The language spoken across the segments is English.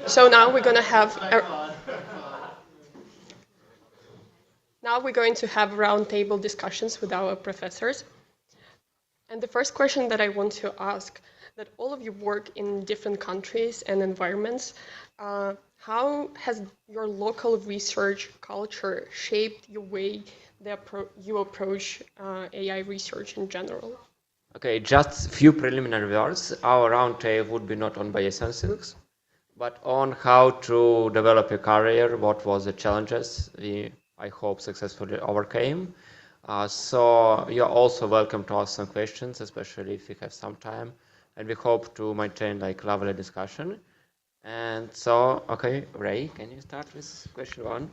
So now we're going to have roundtable discussions with our professors. And the first question that I want to ask, that all of you work in different countries and environments, how has your local research culture shaped your way that you approach AI research in general? Okay, just a few preliminary words. Our roundtable would be not on biosciences, but on how to develop a career, what was the challenges we, I hope, successfully overcame. So you're also welcome to ask some questions, especially if you have some time. And we hope to maintain like lovely discussion. And so, okay, Ray, can you start with question one?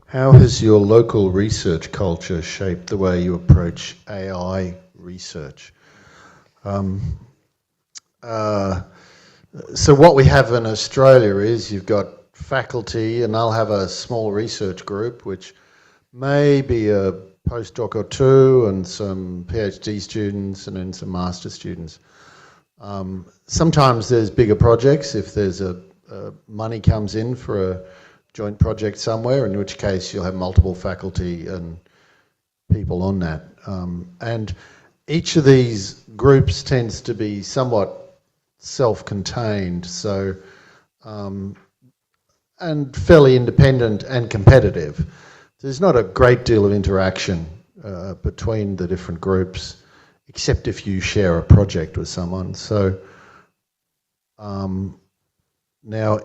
How has your local research culture shaped the way you approach AI research? So what we have in Australia is you've got faculty, and they'll have a small research group, which may be a postdoc or two, and some PhD students, and then some master students. Sometimes there's bigger projects if there's money comes in for a joint project somewhere, in which case you'll have multiple faculty and people on that. And each of these groups tends to be somewhat self-contained, so and fairly independent and competitive. There's not a great deal of interaction between the different groups, except if you share a project with someone. So now,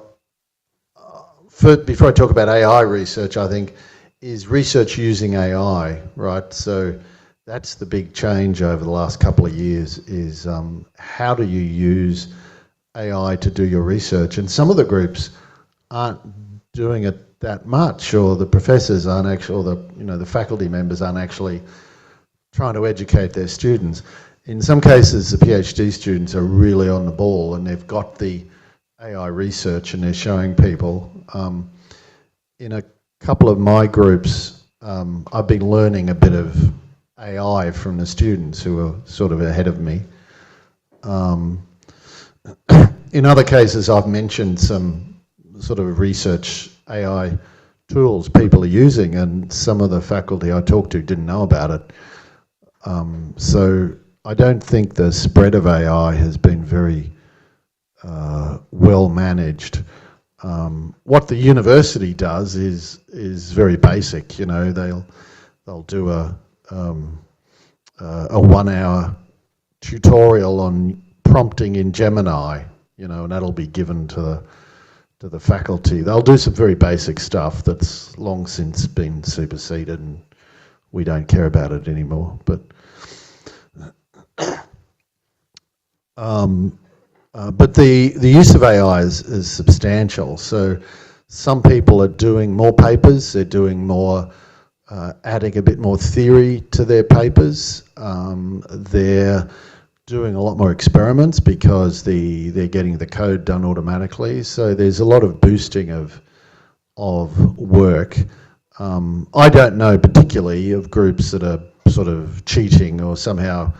before I talk about AI research, I think, is research using AI, right? So that's the big change over the last couple of years, is how do you use AI to do your research? And some of the groups aren't doing it that much, or the professors aren't actually, or the faculty members aren't actually trying to educate their students. In some cases, the PhD students are really on the ball, and they've got the AI research, and they're showing people. In a couple of my groups, I've been learning a bit of AI from the students who are sort of ahead of me. In other cases, I've mentioned some sort of research AI tools people are using, and some of the faculty I talked to didn't know about it. So I don't think the spread of AI has been very well managed. What the university does is very basic. You know, they'll do a 1-hour tutorial on prompting in Gemini, you know, and that'll be given to the faculty. They'll do some very basic stuff that's long since been superseded, and we don't care about it anymore. But the use of AI is substantial. So some people are doing more papers, they're doing more, adding a bit more theory to their papers. They're doing a lot more experiments because they're getting the code done automatically. So there's a lot of boosting of work. I don't know particularly of groups that are sort of cheating or somehow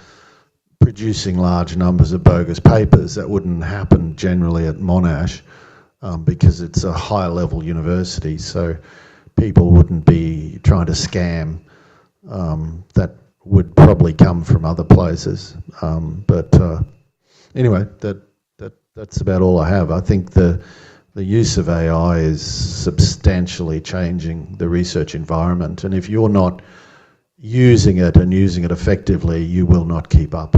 producing large numbers of bogus papers. That wouldn't happen generally at Monash because it's a high level university, so people wouldn't be trying to scam. That would probably come from other places. Anyway, that's about all I have. I think the use of AI is substantially changing the research environment, and if you're not using it and using it effectively, you will not keep up.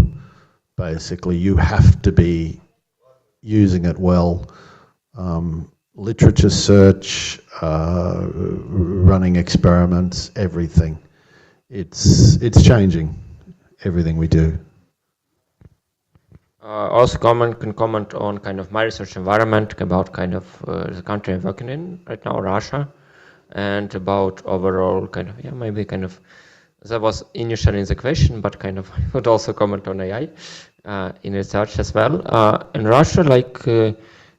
Basically, you have to be using it well. Literature search, running experiments, everything. It's changing everything we do. Also can comment on kind of my research environment, about kind of the country I'm working in right now, Russia, and about overall kind of, maybe kind of, that was initially in the question, but kind of I would also comment on AI in research as well. In Russia, like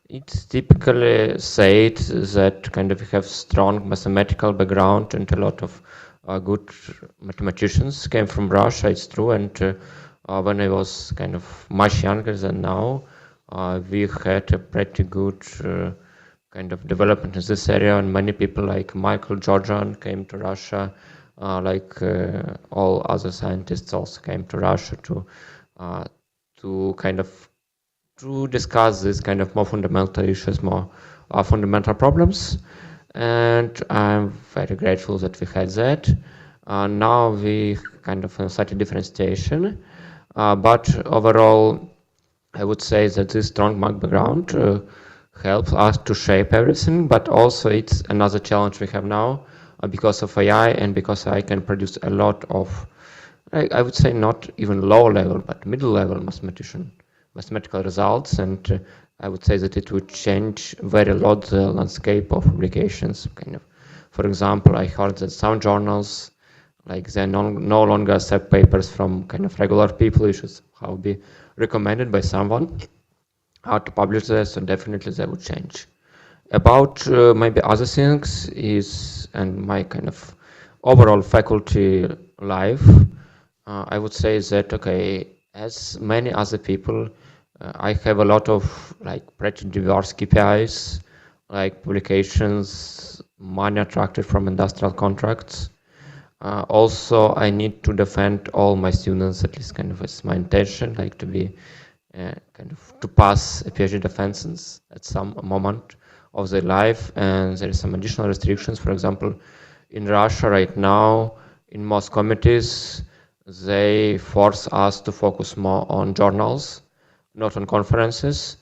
it's typically said that kind of you have strong mathematical background, and a lot of good mathematicians came from Russia, it's true, and when I was kind of much younger than now, we had a pretty good kind of development in this area, and many people like Michael Georgian came to Russia, all other scientists also came to Russia to kind of to discuss this kind of more fundamental issues, more fundamental problems. And I'm very grateful that we had that. Now we kind of in a slightly different station, but overall, I would say that this strong background helps us to shape everything, but also it's another challenge we have now because of AI and because I can produce a lot of, I would say not even low level, but middle level mathematical results, and I would say that it would change very lot the landscape of publications. Kind of, for example, I heard that some journals, like they no longer accept papers from kind of regular people. It should somehow be recommended by someone how to publish this, so definitely that would change. About maybe other things is, and my kind of overall faculty life, I would say that, okay, as many other people, I have a lot of like pretty diverse KPIs, like publications, money attracted from industrial contracts. Also, I need to defend all my students, at least kind of as my intention, like to be kind of to pass a PhD defense at some moment of their life. And there is some additional restrictions. For example, in Russia right now, in most committees, they force us to focus more on journals, not on conferences.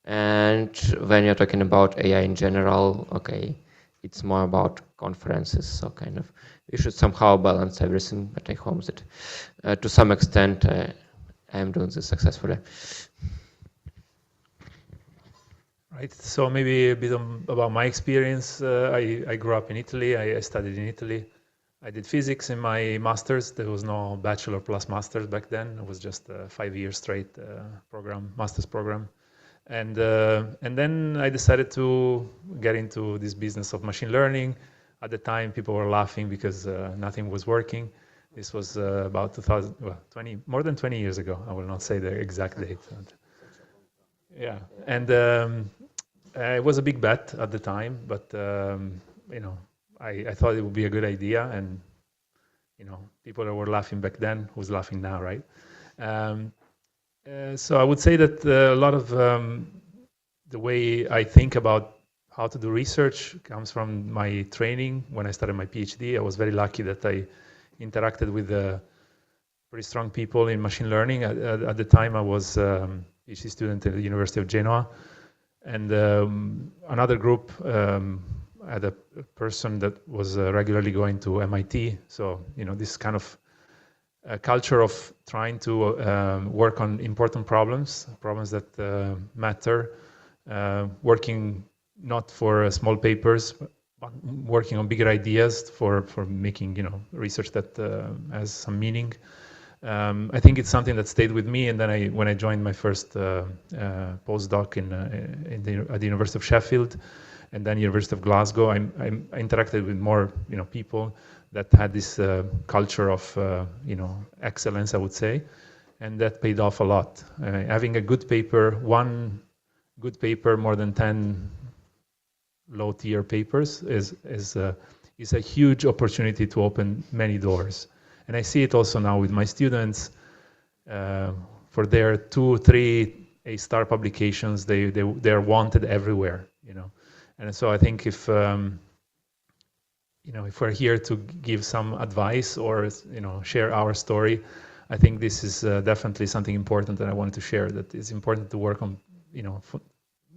And when you're talking about AI in general, okay, it's more about conferences. So kind of we should somehow balance everything. But I hope that to some extent I am doing this successfully. Right. So maybe a bit about my experience. I grew up in Italy. I studied in Italy. I did physics in my master's. There was no bachelor plus master's back then. It was just a 5-year straight program, master's program. And then I decided to get into this business of machine learning. At the time, people were laughing because nothing was working. This was about 20, more than 20 years ago. I will not say the exact date. Yeah, and it was a big bet at the time, but you know, I thought it would be a good idea, and you know, people that were laughing back then, who's laughing now, right? So I would say that a lot of the way I think about how to do research comes from my training. When I started my PhD, I was very lucky that I interacted with pretty strong people in machine learning. At the time, I was PhD student at the University of Genoa, and another group had a person that was regularly going to MIT. So you know, this kind of culture of trying to work on important problems that matter, working not for small papers, but working on bigger ideas for making, you know, research that has some meaning. I think it's something that stayed with me. And then when I joined my first postdoc at the University of Sheffield, and then University of Glasgow, I interacted with more, you know, people that had this culture of, you know, excellence, I would say, and that paid off a lot. Having a good paper, one good paper, more than 10 low-tier papers is a huge opportunity to open many doors. And I see it also now with my students. For their 2-3 A-star publications, they're wanted everywhere, you know. And so I think if you know, if we're here to give some advice or, you know, share our story, I think this is definitely something important that I wanted to share. That it's important to work on, you know,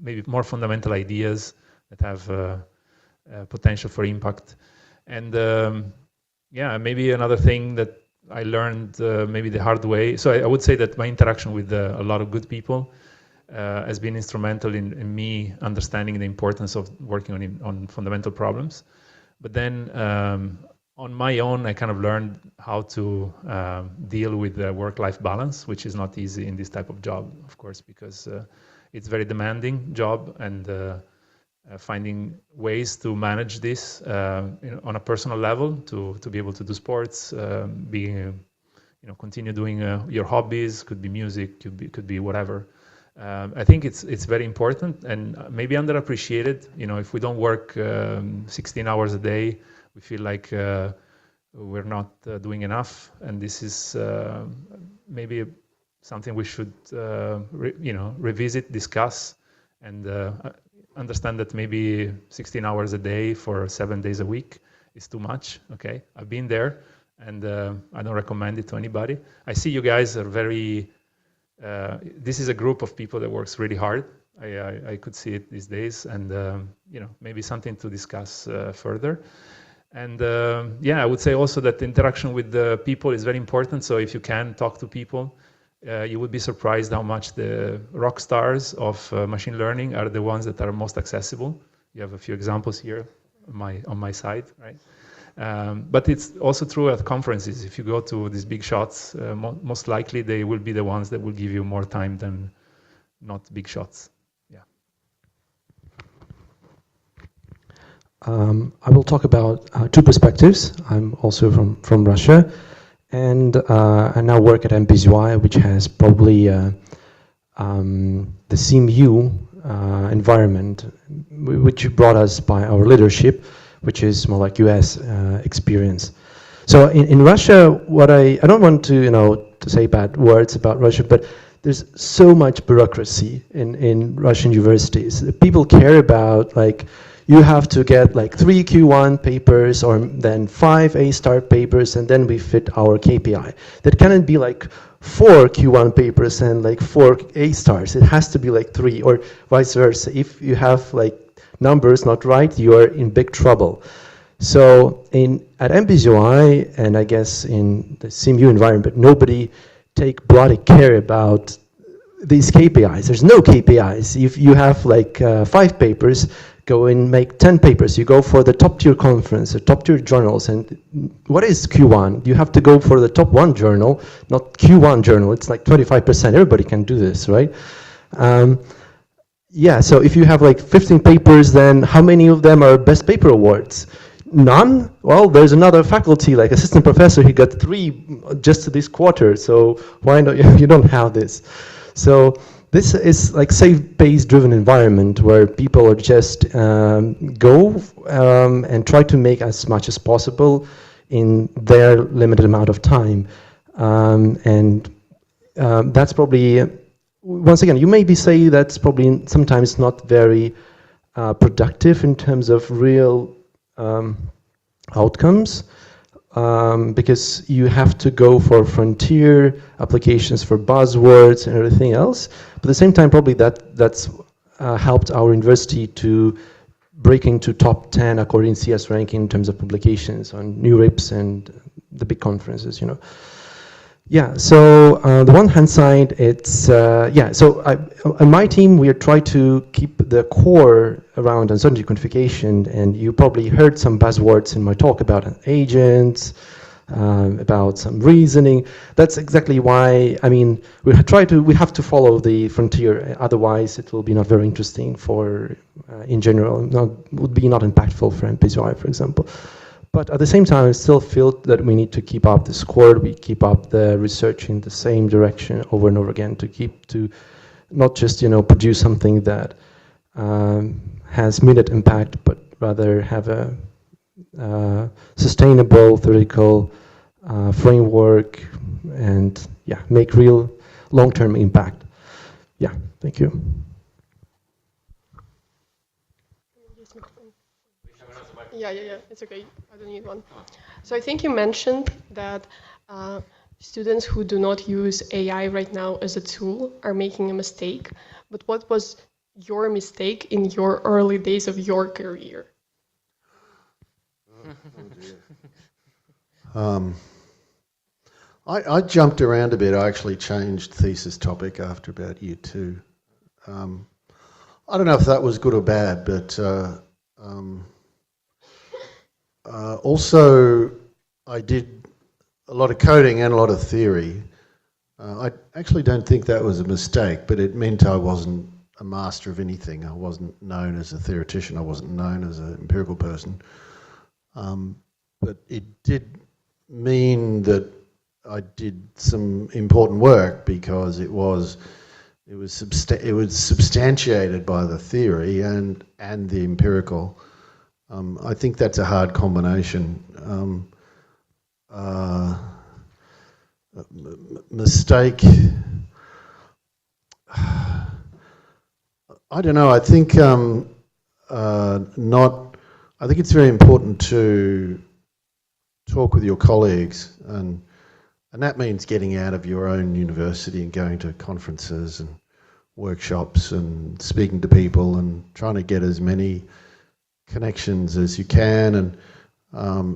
maybe more fundamental ideas that have potential for impact. And yeah, maybe another thing that I learned maybe the hard way. So I would say that my interaction with a lot of good people has been instrumental in me understanding the importance of working on fundamental problems. But then on my own, I kind of learned how to deal with the work-life balance, which is not easy in this type of job, of course, because it's a very demanding job, and finding ways to manage this you know, on a personal level, to be able to do sports, being continue doing your hobbies. Could be music, could be whatever. I think it's very important and maybe underappreciated. If we don't work 16 hours a day, we feel like we're not doing enough, and this is maybe something we should revisit, discuss, and understand that maybe 16 hours a day for 7 days a week is too much. Okay, I've been there, and I don't recommend it to anybody. I see you guys are very. This is a group of people that works really hard. I could see it these days, and maybe something to discuss further. And I would say also that the interaction with the people is very important. So if you can talk to people, you would be surprised how much the rock stars of machine learning are the ones that are most accessible. You have a few examples here on my side, right? But it's also true at conferences. If you go to these big shots, most likely they will be the ones that will give you more time than not big shots. Yeah. I will talk about two perspectives. I'm also from Russia, and I now work at MBZUAI, which has probably the CMU environment, which brought us by our leadership, which is more like US experience. So in Russia, I don't want to say bad words about Russia, but there's so much bureaucracy in Russian universities. People care about you have to get 3 Q1 papers or then 5 A-star papers, and then we fit our KPI. That cannot be 4 Q1 papers and 4 A-stars. It has to be 3 or vice versa. If you have numbers not right, you are in big trouble. So at MBZUAI, and I guess in the CMU environment, nobody take bloody care about these KPIs. There's no KPIs. If you have 5 papers, go and make 10 papers. You go for the top tier conference, the top tier journals. And what is Q1? You have to go for the top 1 journal, not Q1 journal. It's 25%. Everybody can do this, right? So if you have 15 papers, then how many of them are best paper awards? None? Well, there's another faculty, assistant professor, he got 3 just this quarter. So why not? You don't have this. So this is safe-based driven environment where people are just go and try to make as much as possible in their limited amount of time. That's probably, once again, you maybe say that's probably sometimes not very productive in terms of real outcomes. Because you have to go for frontier applications for buzzwords and everything else. But at the same time, probably that's helped our university to break into top 10 according to CS ranking in terms of publications on new RIPS and the big conferences, Yeah, so on the one hand side, it's, so on my team, we are trying to keep the core around uncertainty quantification, and you probably heard some buzzwords in my talk about agents, about some reasoning. That's exactly why, we have to follow the frontier, otherwise it will be not very interesting for, in general, would be not impactful for MBZUAI, for example. But at the same time, I still feel that we need to keep up the score, we keep up the research in the same direction over and over again to not just, produce something that has immediate impact, but rather have a sustainable theoretical framework and, make real long-term impact. Yeah, thank you. Yeah, it's okay. I don't need one. So I think you mentioned that students who do not use AI right now as a tool are making a mistake. But what was your mistake in your early days of your career? I jumped around a bit. I actually changed thesis topic after about year 2. I don't know if that was good or bad, but also I did a lot of coding and a lot of theory. I actually don't think that was a mistake, but it meant I wasn't a master of anything. I wasn't known as a theoretician. I wasn't known as an empirical person. But it did mean that I did some important work because it was substantiated by the theory and the empirical. I think that's a hard combination. Mistake. I don't know. I think not. I think it's very important to talk with your colleagues, and that means getting out of your own university and going to conferences and workshops and speaking to people and trying to get as many connections as you can. And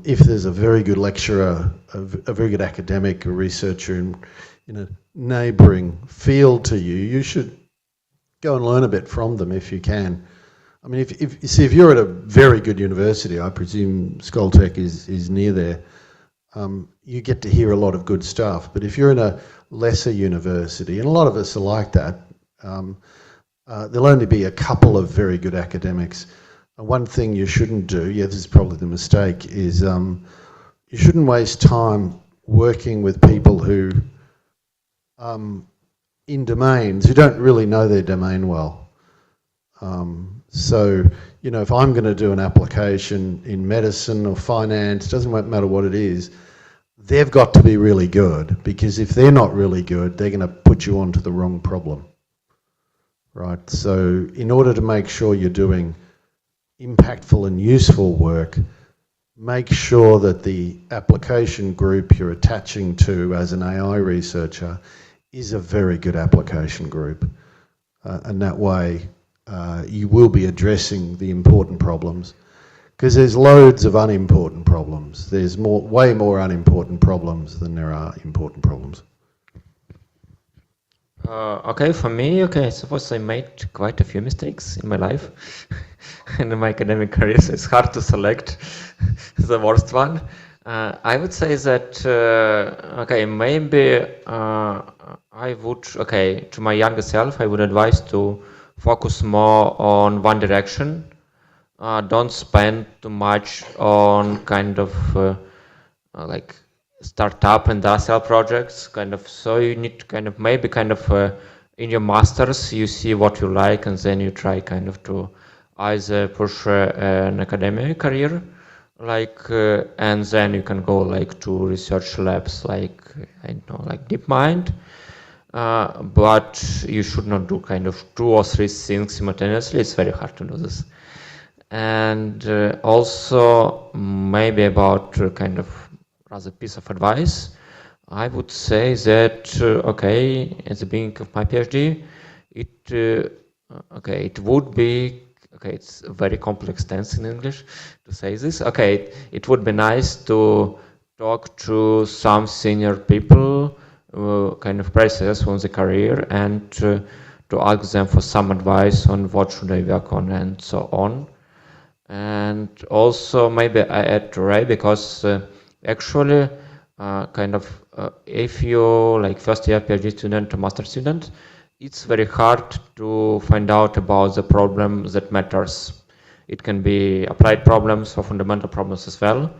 if there's a very good lecturer, a very good academic or researcher in a neighbouring field to you, you should go and learn a bit from them if you can. I mean, if you're at a very good university, I presume Skoltech is near there, you get to hear a lot of good stuff. But if you're in a lesser university, and a lot of us are like that, there'll only be a couple of very good academics. And one thing you shouldn't do, this is probably the mistake, is you shouldn't waste time working with people who, in domains, who don't really know their domain well. So, if I'm going to do an application in medicine or finance, doesn't matter what it is, they've got to be really good, because if they're not really good, they're going to put you onto the wrong problem, right? So in order to make sure you're doing impactful and useful work, make sure that the application group you're attaching to as an AI researcher is a very good application group. And that way you will be addressing the important problems, because there's loads of unimportant problems. There's way more unimportant problems than there are important problems. Okay, for me, I suppose I made quite a few mistakes in my life and in my academic career, so it's hard to select the worst one. I would say that, maybe I would, to my younger self, I would advise to focus more on one direction. Don't spend too much on kind of like startup industrial projects, so you need to maybe in your masters you see what you like, and then you try to either push an academic career, and then you can go to research labs like DeepMind, but you should not do 2 or 3 things simultaneously. It's very hard to do this. And also maybe about rather piece of advice, I would say that at the beginning of my PhD, it would be it's a very complex tense in English to say this. It would be nice to talk to some senior people, process on the career, and to ask them for some advice on what should I work on and so on. And also maybe I add to Wray, because actually if you first year PhD student or master student, it's very hard to find out about the problem that matters. It can be applied problems or fundamental problems as well,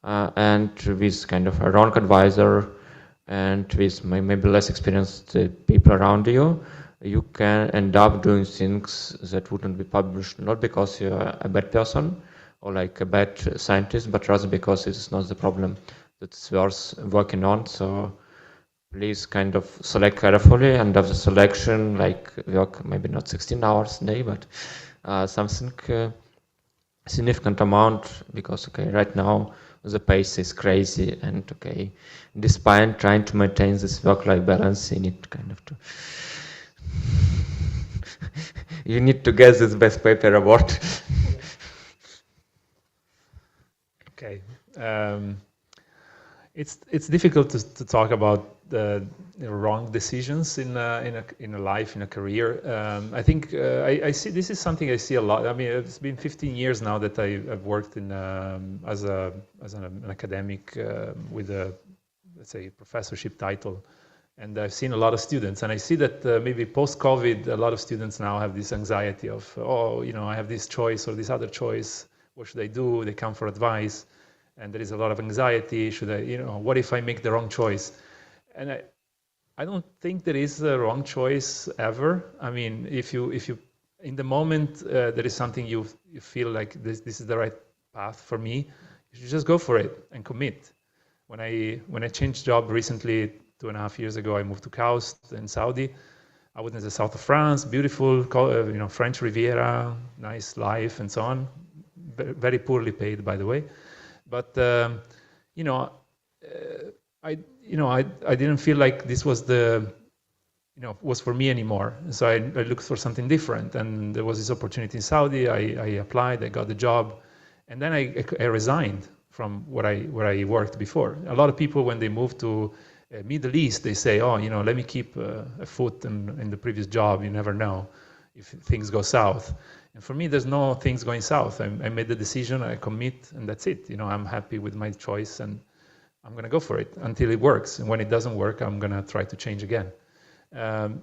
and with a wrong advisor and with maybe less experienced people around you, you can end up doing things that wouldn't be published, not because you're a bad person or a bad scientist, but rather because it's not the problem that's worth working on. So please select carefully, and after selection, work maybe not 16 hours a day, but something significant amount, because right now the pace is crazy, and despite trying to maintain this work-life balance, you need to you need to get this best paper award. Okay, it's difficult to talk about the wrong decisions in a life, in a career. I think I see this is something I see a lot. I mean, it's been 15 years now that I've worked in as an academic with a, let's say, professorship title. And I've seen a lot of students, and I see that maybe post-COVID, a lot of students now have this anxiety of, I have this choice or this other choice. What should I do? They come for advice. and there is a lot of anxiety. Should I, what if I make the wrong choice? And I don't think there is a wrong choice ever. I mean, if you in the moment there is something you feel like this is the right path for me, you should just go for it and commit. When I changed job recently, 2.5 years ago, I moved to KAUST in Saudi. I was in the south of France, beautiful, French Riviera, nice life and so on. Very poorly paid, by the way. But I didn't feel like this was was for me anymore. So I looked for something different, and there was this opportunity in Saudi. I applied, I got the job, and then I resigned from where I worked before. A lot of people, when they move to Middle East, they say, oh, let me keep a foot in the previous job. You never know if things go south. And for me, there's no things going south. I made the decision, I commit, and that's it. I'm happy with my choice, and I'm going to go for it until it works. And when it doesn't work, I'm going to try to change again.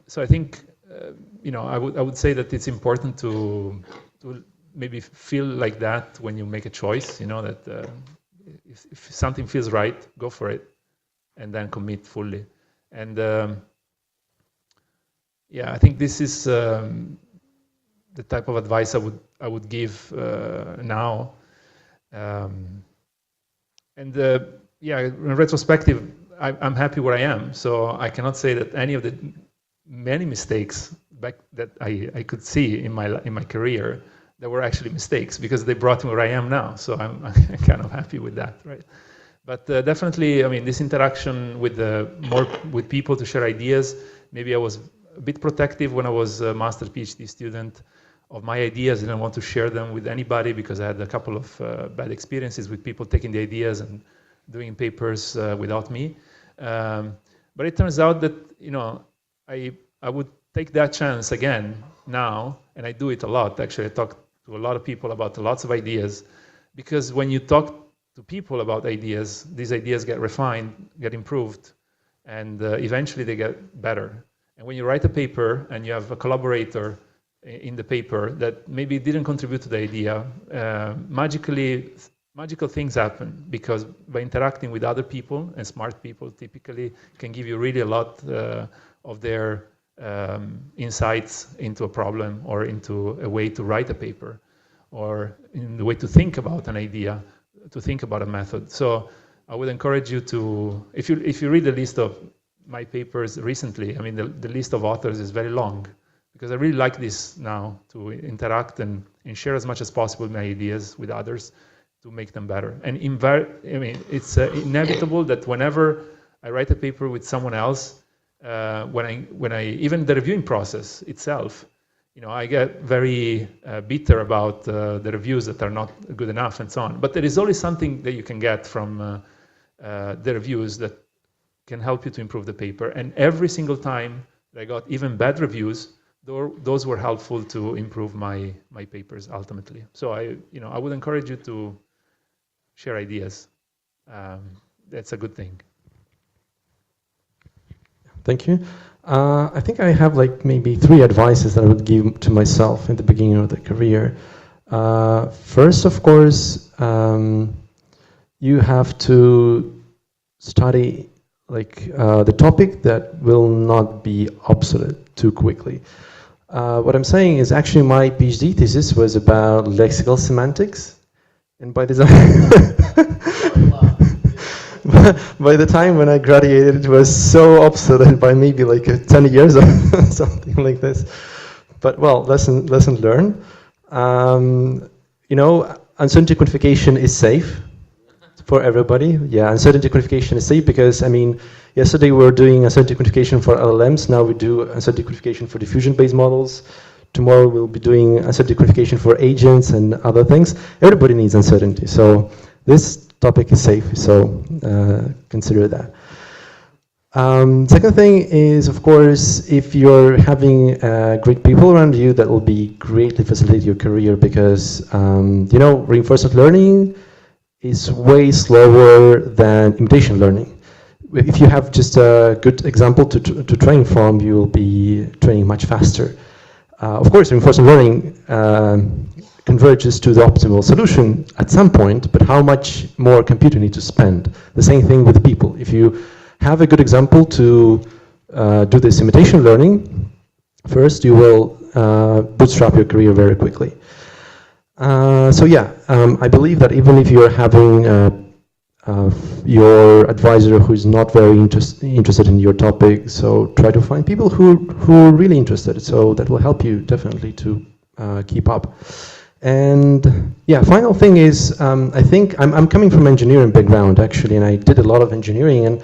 So I think, I would say that it's important to maybe feel like that when you make a choice. That if something feels right, go for it, and then commit fully. And I think this is the type of advice I would give now. In retrospective, I'm happy where I am. So I cannot say that any of the many mistakes back that I could see in my career that were actually mistakes, because they brought me where I am now. So I'm kind of happy with that, right? But definitely, I mean, this interaction with with people to share ideas. Maybe I was a bit protective when I was a master's PhD student of my ideas. I didn't want to share them with anybody because I had a couple of bad experiences with people taking the ideas and doing papers without me. But it turns out that I would take that chance again now, and I do it a lot. Actually, I talk to a lot of people about lots of ideas, because when you talk to people about ideas, these ideas get refined, get improved, and eventually they get better. And when you write a paper and you have a collaborator in the paper that maybe didn't contribute to the idea, magical things happen, because by interacting with other people, and smart people typically can give you really a lot of their insights into a problem, or into a way to write a paper, or in the way to think about an idea, to think about a method. So I would encourage you to, if you read the list of my papers recently, I mean, the list of authors is very long, because I really like this now, to interact and share as much as possible my ideas with others to make them better. And it's inevitable that whenever I write a paper with someone else, when I even the reviewing process itself, I get very bitter about the reviews that are not good enough and so on. But there is always something that you can get from the reviews that can help you to improve the paper. And every single time that I got even bad reviews, those were helpful to improve my papers ultimately. So I would encourage you to share ideas. That's a good thing. Thank you. I think I have maybe 3 advices that I would give to myself in the beginning of the career. First, of course, you have to study the topic that will not be obsolete too quickly. What I'm saying is, actually my PhD thesis was about lexical semantics, and by the time when I graduated, it was so obsolete by maybe 10 years or something like this. But well, lesson learned. Uncertainty quantification is safe for everybody. Yeah, uncertainty quantification is safe because, I mean, yesterday we were doing uncertainty quantification for LLMs. Now we do uncertainty quantification for diffusion-based models. Tomorrow we'll be doing uncertainty quantification for agents and other things. Everybody needs uncertainty. So this topic is safe, so consider that. Second thing is, of course, if you're having great people around you, that will be greatly facilitate your career, because reinforcement learning is way slower than imitation learning. If you have just a good example to train from, you will be training much faster. of course, reinforcement learning converges to the optimal solution at some point, but how much more compute you need to spend? The same thing with people. If you have a good example to do this imitation learning, first you will bootstrap your career very quickly. So yeah, I believe that even if you're having your advisor who is not very interested in your topic, so try to find people who are really interested. So that will help you definitely to keep up. And yeah, final thing is, I think I'm coming from engineering background actually, and I did a lot of engineering. And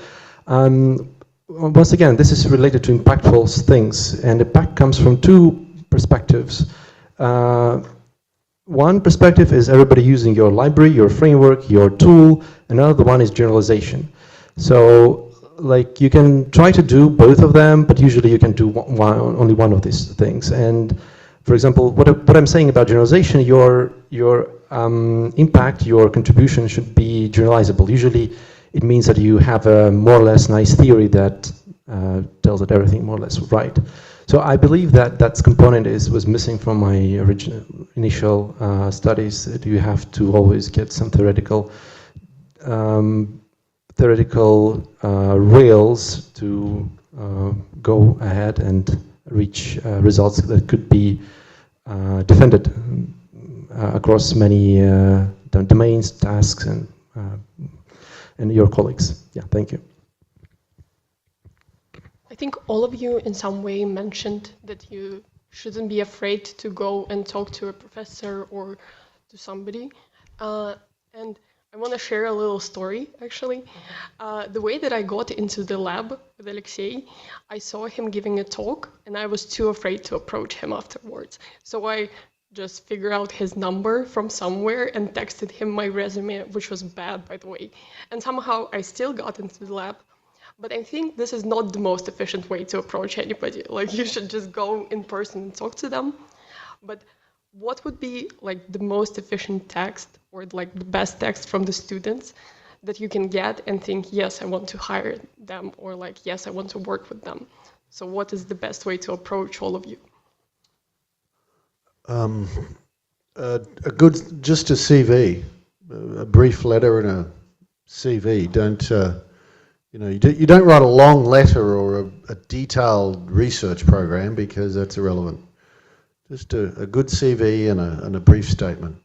once again, this is related to impactful things, and impact comes from two perspectives. One perspective is everybody using your library, your framework, your tool. Another one is generalization. So like you can try to do both of them, but usually you can do only one of these things. And for example, what I'm saying about generalization, your impact, your contribution should be generalizable. Usually it means that you have a more or less nice theory that tells that everything more or less right. So I believe that that component was missing from my initial studies. That you have to always get some theoretical rails to go ahead and reach results that could be defended across many domains, tasks, and your colleagues. Yeah, thank you. I think all of you in some way mentioned that you shouldn't be afraid to go and talk to a professor or to somebody. And I want to share a little story, actually. The way that I got into the lab with Alexey, I saw him giving a talk, and I was too afraid to approach him afterwards. So I just figured out his number from somewhere and texted him my resume, which was bad, by the way. And somehow I still got into the lab. But I think this is not the most efficient way to approach anybody. Like, you should just go in person and talk to them. But what would be like the most efficient text or like the best text from the students that you can get and think, yes, I want to hire them, or like, yes, I want to work with them? So what is the best way to approach all of you? Just a CV, a brief letter and a CV. Don't, you don't write a long letter or a detailed research program, because that's irrelevant. Just a good CV and a brief statement,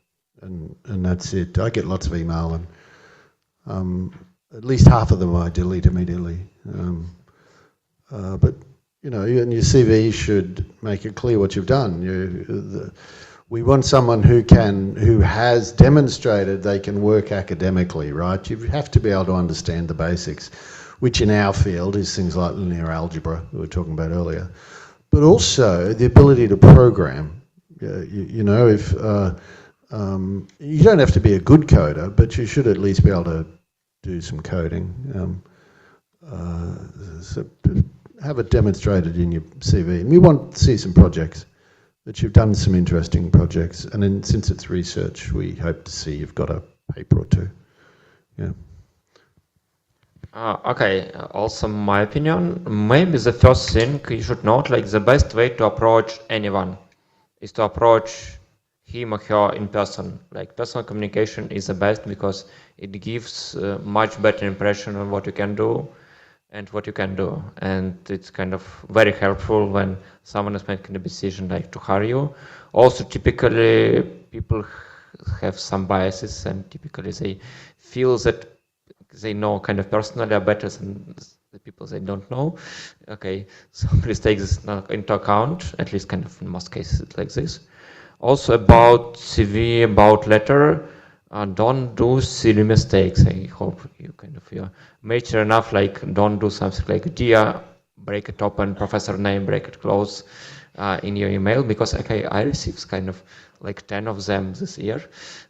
and that's it. I get lots of email, and at least half of them I delete immediately. But and your CV should make it clear what you've done. We want someone who has demonstrated they can work academically, right? You have to be able to understand the basics, which in our field is things like linear algebra we were talking about earlier, but also the ability to program. If you don't have to be a good coder, but you should at least be able to do some coding. So have it demonstrated in your CV. And we want to see some projects, that you've done some interesting projects. And then since it's research, we hope to see you've got a paper or two. Yeah. Okay, also my opinion, maybe the first thing you should note, like the best way to approach anyone is to approach him or her in person. Like personal communication is the best, because it gives much better impression of what you can do and what you can do. And it's kind of very helpful when someone is making a decision like to hire you. Also, typically people have some biases, and typically they feel that they know kind of personally are better than the people they don't know. Okay, so please take this into account, at least kind of in most cases it's like this. Also about CV, about letter, don't do silly mistakes. I hope you kind of you're mature enough, like don't do something like dear, break it open, professor name, break it close in your email, because okay, I received kind of like 10 of them this year,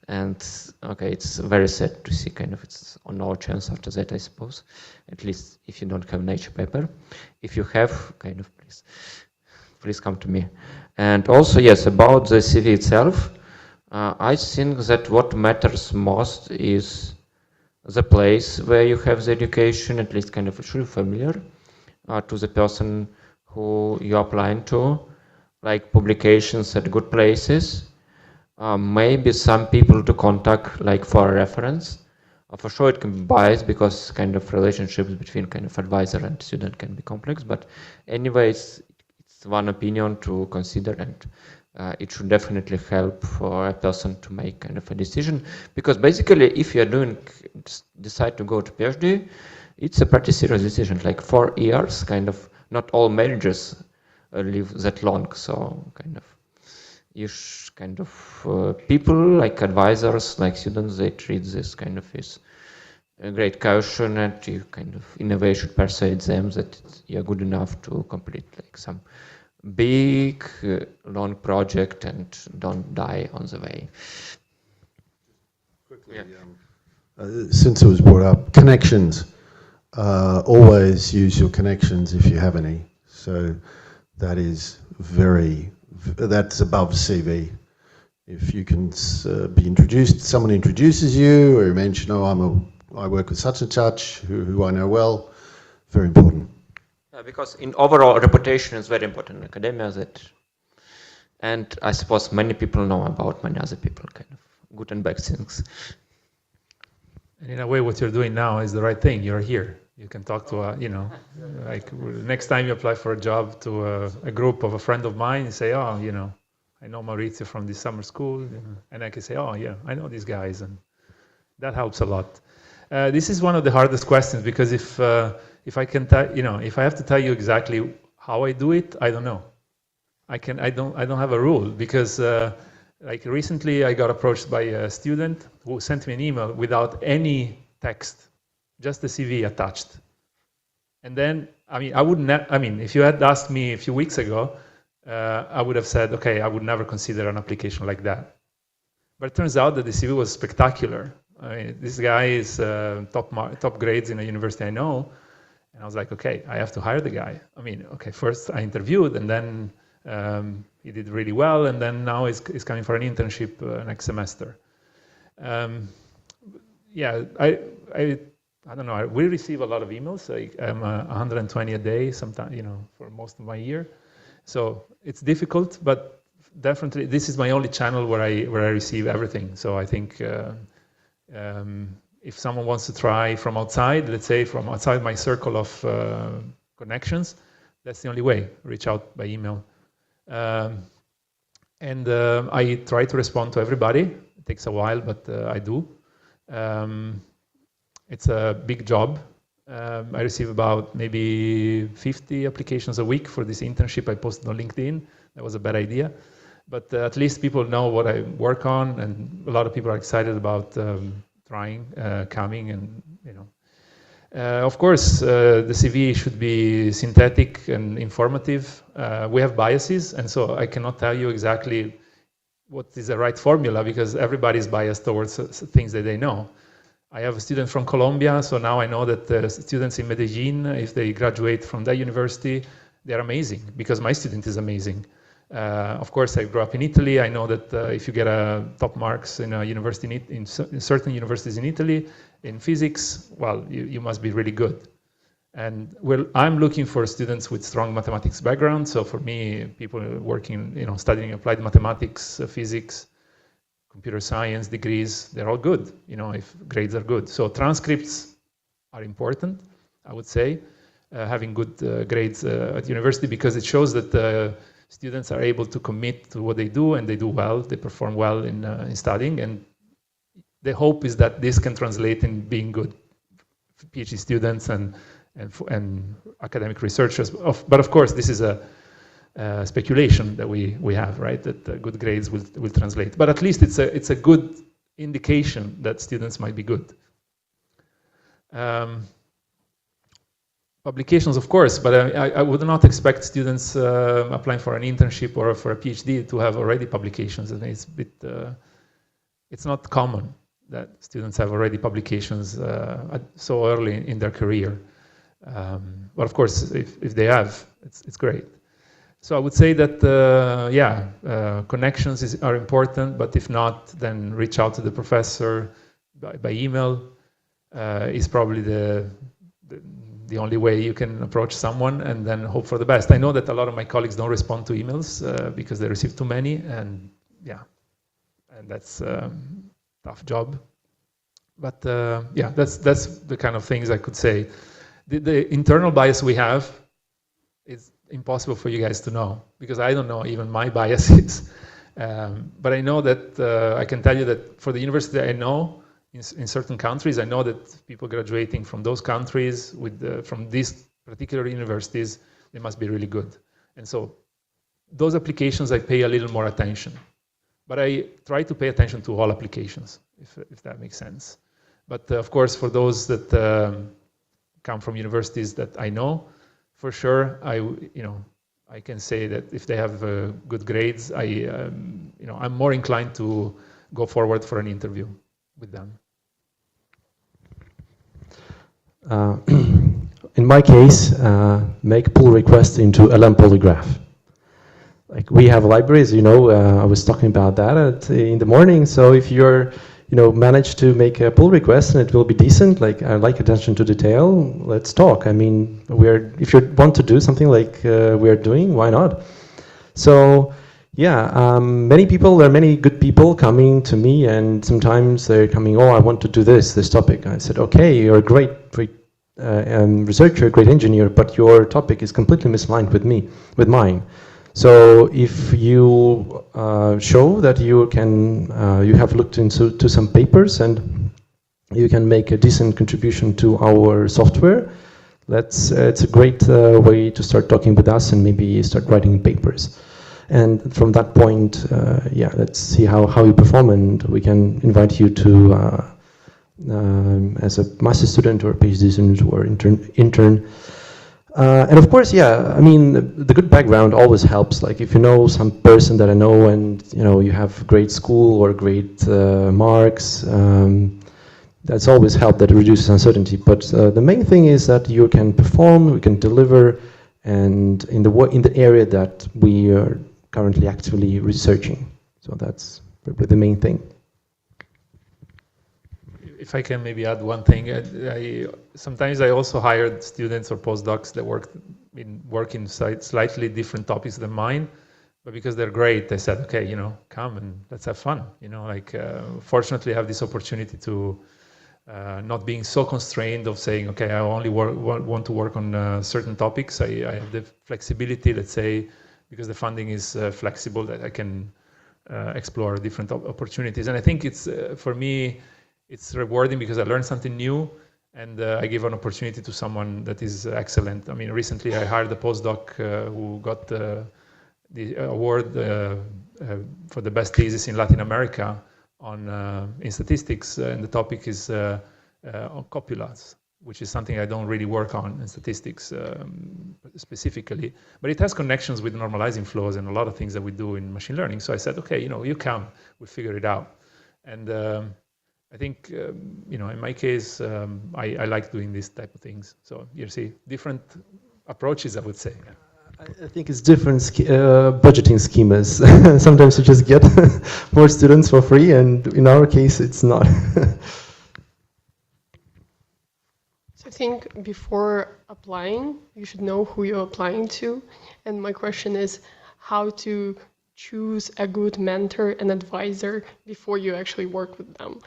and okay, it's very sad to see kind of it's on no chance after that, I suppose, at least if you don't have nature paper. If you have, kind of please come to me. And also, yes, about the CV itself, I think that what matters most is the place where you have the education, at least kind of truly familiar to the person who you're applying to. like publications at good places. Maybe some people to contact like for a reference. For sure it can be biased because kind of relationships between kind of advisor and student can be complex, but anyways, it's one opinion to consider, and it should definitely help for a person to make kind of a decision, because basically if you're decide to go to PhD, it's a pretty serious decision, like 4 years, kind of not all marriages live that long, so kind of people like advisors, like students, they treat this kind of as a great caution, and you kind of in a way should persuade them that you're good enough to complete like some big long project and don't die on the way. Quickly, since it was brought up, connections. Always use your connections if you have any. So that is that's above CV. If you can be introduced, someone introduces you, or you mention, oh, I work with such and such, who I know well, very important. Yeah, because in overall reputation is very important in academia, and I suppose many people know about many other people, kind of good and bad things. And in a way, what you're doing now is the right thing. You're here. You can talk to like next time you apply for a job to a group of a friend of mine, you say, oh, I know Maurizio from this summer school, and I can say, oh yeah, I know these guys, and that helps a lot. This is one of the hardest questions, because if I can if I have to tell you exactly how I do it, I don't know. I don't have a rule, because like recently I got approached by a student who sent me an email without any text, just the CV attached. And then, if you had asked me a few weeks ago, I would have said, okay, I would never consider an application like that. But it turns out that the CV was spectacular. This guy is top grades in a university I know. And I was like, okay, I have to hire the guy. First I interviewed, and then he did really well, and then now he's coming for an internship next semester. I don't know. We receive a lot of emails. I'm 120 a day, sometimes, for most of my year. So it's difficult, but definitely this is my only channel where I receive everything. So I think if someone wants to try from outside, let's say from outside my circle of connections, that's the only way. Reach out by email. I try to respond to everybody. It takes a while, but I do. It's a big job. I receive about maybe 50 applications a week for this internship I posted on LinkedIn. That was a bad idea. But at least people know what I work on, and a lot of people are excited about coming, and of course, the CV should be synthetic and informative. We have biases, and so I cannot tell you exactly what is the right formula, because everybody is biased towards things that they know. I have a student from Colombia, so now I know that the students in Medellin, if they graduate from that university, they're amazing, because my student is amazing. Of course, I grew up in Italy. I know that if you get top marks in a university in certain universities in Italy in physics, well, you must be really good. And I'm looking for students with strong mathematics background. So for me, people working, studying applied mathematics, physics, computer science degrees, they're all good, if grades are good. So transcripts are important, I would say, having good grades at university, because it shows that students are able to commit to what they do, and they do well, they perform well in studying, and the hope is that this can translate in being good PhD students and academic researchers. But of course, this is a speculation that we have, right? That good grades will translate. But at least it's a good indication that students might be good. Publications, of course, but I would not expect students applying for an internship or for a PhD to have already publications. I think it's not common that students have already publications so early in their career. But of course, if they have, it's great. So I would say that, connections are important, but if not, then reach out to the professor by email is probably the the only way you can approach someone and then hope for the best. I know that a lot of my colleagues don't respond to emails because they receive too many, and yeah, and that's a tough job. But yeah, that's the kind of things I could say. The internal bias we have is impossible for you guys to know, because I don't know even my biases. But I know that I can tell you that for the university I know, in certain countries, I know that people graduating from those countries with from these particular universities, they must be really good. And so those applications I pay a little more attention. But I try to pay attention to all applications, if that makes sense. But of course, for those that come from universities that I know, for sure, I can say that if they have good grades, I'm more inclined to go forward for an interview with them. In my case, make pull request into LM Polygraph. Like we have libraries, I was talking about that in the morning. So if you're, manage to make a pull request and it will be decent, like I like attention to detail, let's talk. I mean, if you want to do something like we're doing, why not? So yeah, many people, there are many good people coming to me, and sometimes they're coming, I want to do this topic. I said, okay, you're a great researcher, great engineer, but your topic is completely misaligned with mine. So if you show that you have looked into some papers and you can make a decent contribution to our software, it's a great way to start talking with us and maybe start writing papers. And from that point, let's see how you perform, and we can invite you to as a master student or a PhD student or intern. And of course, I mean, the good background always helps. Like if you know some person that I know and, you have great school or great marks, that's always helped, that reduces uncertainty. But the main thing is that you can perform, we can deliver, and in the area that we are currently actively researching. So that's probably the main thing. If I can maybe add one thing, sometimes I also hired students or postdocs that work in slightly different topics than mine, but because they're great, I said, okay, come and let's have fun. Fortunately, I have this opportunity to not being so constrained of saying, okay, I only want to work on certain topics. I have the flexibility, let's say, because the funding is flexible, that I can explore different opportunities. And I think it's, for me, it's rewarding because I learned something new, and I give an opportunity to someone that is excellent. I mean, recently I hired a postdoc who got the award for the best thesis in Latin America in statistics, and the topic is on copulas, which is something I don't really work on in statistics specifically, but it has connections with normalizing flows and a lot of things that we do in machine learning. So I said, okay, you come, we'll figure it out. And I think, in my case, I like doing these type of things. So you see, different approaches, I would say. I think it's different budgeting schemas. Sometimes you just get more students for free, and in our case, it's not. So I think before applying, you should know who you're applying to. And my question is how to choose a good mentor and advisor before you actually work with them.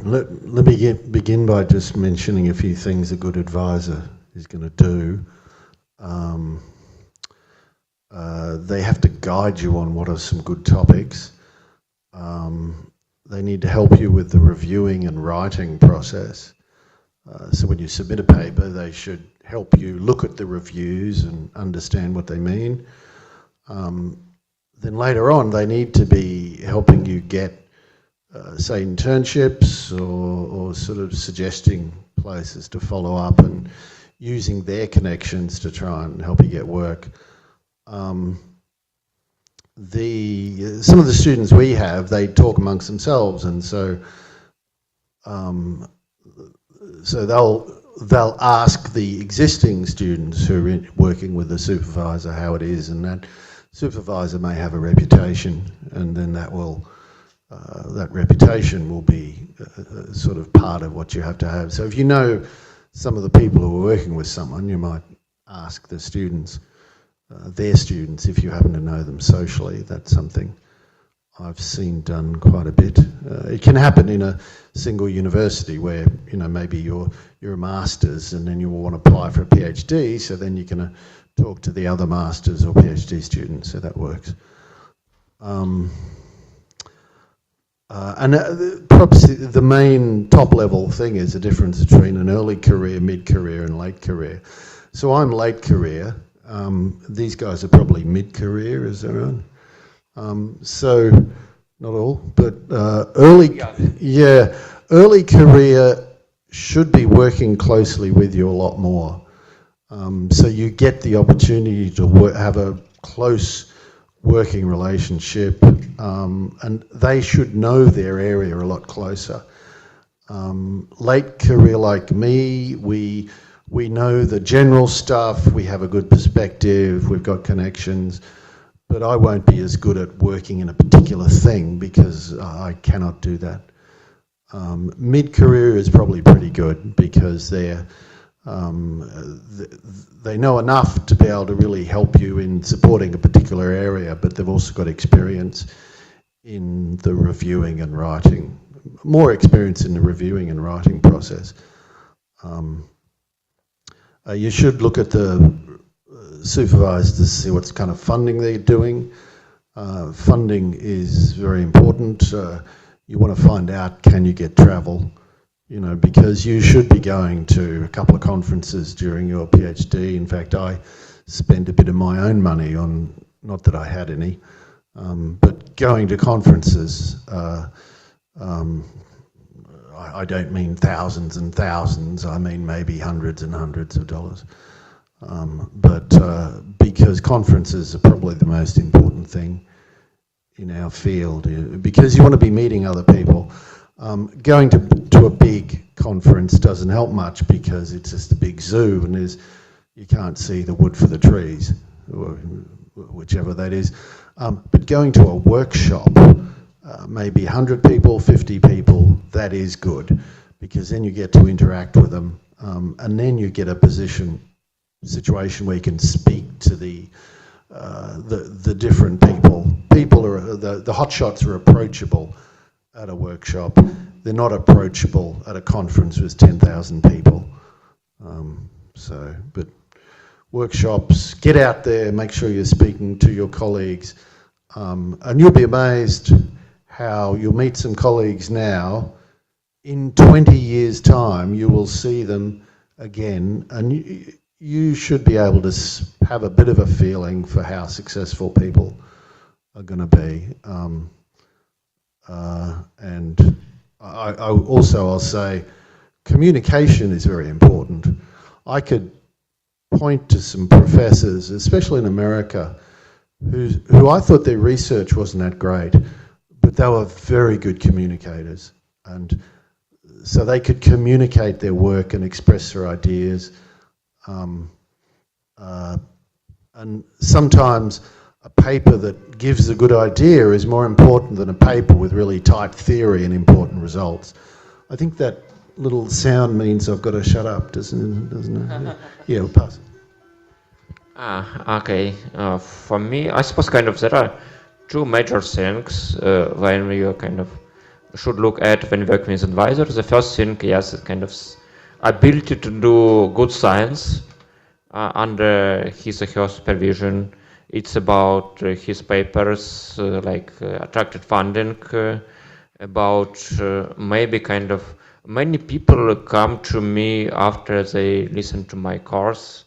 Let me begin by just mentioning a few things a good advisor is going to do. They have to guide you on what are some good topics. They need to help you with the reviewing and writing process. So when you submit a paper, they should help you look at the reviews and understand what they mean. Then later on, they need to be helping you get say internships or sort of suggesting places to follow up and using their connections to try and help you get work. Some of the students we have, they talk amongst themselves, and so they'll ask the existing students who are working with the supervisor how it is, and that supervisor may have a reputation, and then that will that reputation will be sort of part of what you have to have. So if you know some of the people who are working with someone, you might ask the students, their students, if you happen to know them socially. That's something I've seen done quite a bit. It can happen in a single university where, you know, maybe you're a master's and then you want to apply for a PhD, so then you can talk to the other masters or PhD students, so that works. Perhaps the main top level thing is the difference between an early career, mid-career and late career. So I'm late career. These guys are probably mid-career, is that right? So, not all, but early career should be working closely with you a lot more. So you get the opportunity to have a close working relationship, and they should know their area a lot closer. Late career like me, we know the general stuff, we have a good perspective, we've got connections, but I won't be as good at working in a particular thing because I cannot do that. Mid-career is probably pretty good because they know enough to be able to really help you in supporting a particular area, but they've also got experience in the reviewing and writing, more experience in the reviewing and writing process. You should look at the supervisors to see what kind of funding they're doing. Funding is very important. You want to find out, can you get travel? You know, because you should be going to a couple of conferences during your PhD. In fact, I spent a bit of my own money on, not that I had any, but going to conferences. I don't mean thousands and thousands, I mean maybe hundreds and hundreds of dollars. Because conferences are probably the most important thing in our field, because you want to be meeting other people. Going to a big conference doesn't help much because it's just a big zoo and you can't see the wood for the trees, or whichever that is. But going to a workshop, maybe 100 people, 50 people, that is good, because then you get to interact with them, and then you get a situation where you can speak to the different people. People are the hotshots are approachable at a workshop. They're not approachable at a conference with 10,000 people. But workshops, get out there, make sure you're speaking to your colleagues, and you'll be amazed how you'll meet some colleagues now. In 20 years' time, you will see them again, and you should be able to have a bit of a feeling for how successful people are going to be. And I'll say communication is very important. I could point to some professors, especially in America, who I thought their research wasn't that great, but they were very good communicators. And so they could communicate their work and express their ideas. And sometimes a paper that gives a good idea is more important than a paper with really tight theory and important results. I think that little sound means I've got to shut up, doesn't it? Yeah, we'll pass. Okay. For me, I suppose kind of there are two major things when you kind of should look at when working with advisors. The first thing, yes, is kind of ability to do good science under his or her supervision. It's about his papers, attracted funding, about maybe kind of many people come to me after they listen to my course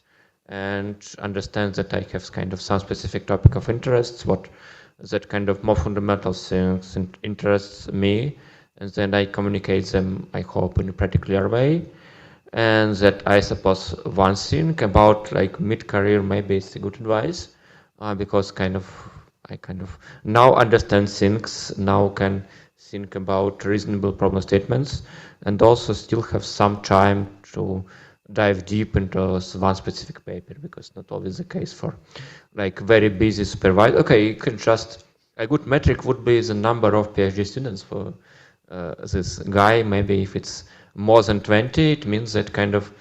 and understand that I have kind of some specific topic of interest, what that kind of more fundamental things interests me, and then I communicate them, I hope, in a pretty clear way. And that I suppose one thing about like mid-career, maybe it's a good advice, because I kind of now understand things, now can think about reasonable problem statements, and also still have some time to dive deep into one specific paper, because not always the case for like very busy supervisor. Okay, you can just a good metric would be the number of PhD students for this guy. Maybe if it's more than 20, it means that kind of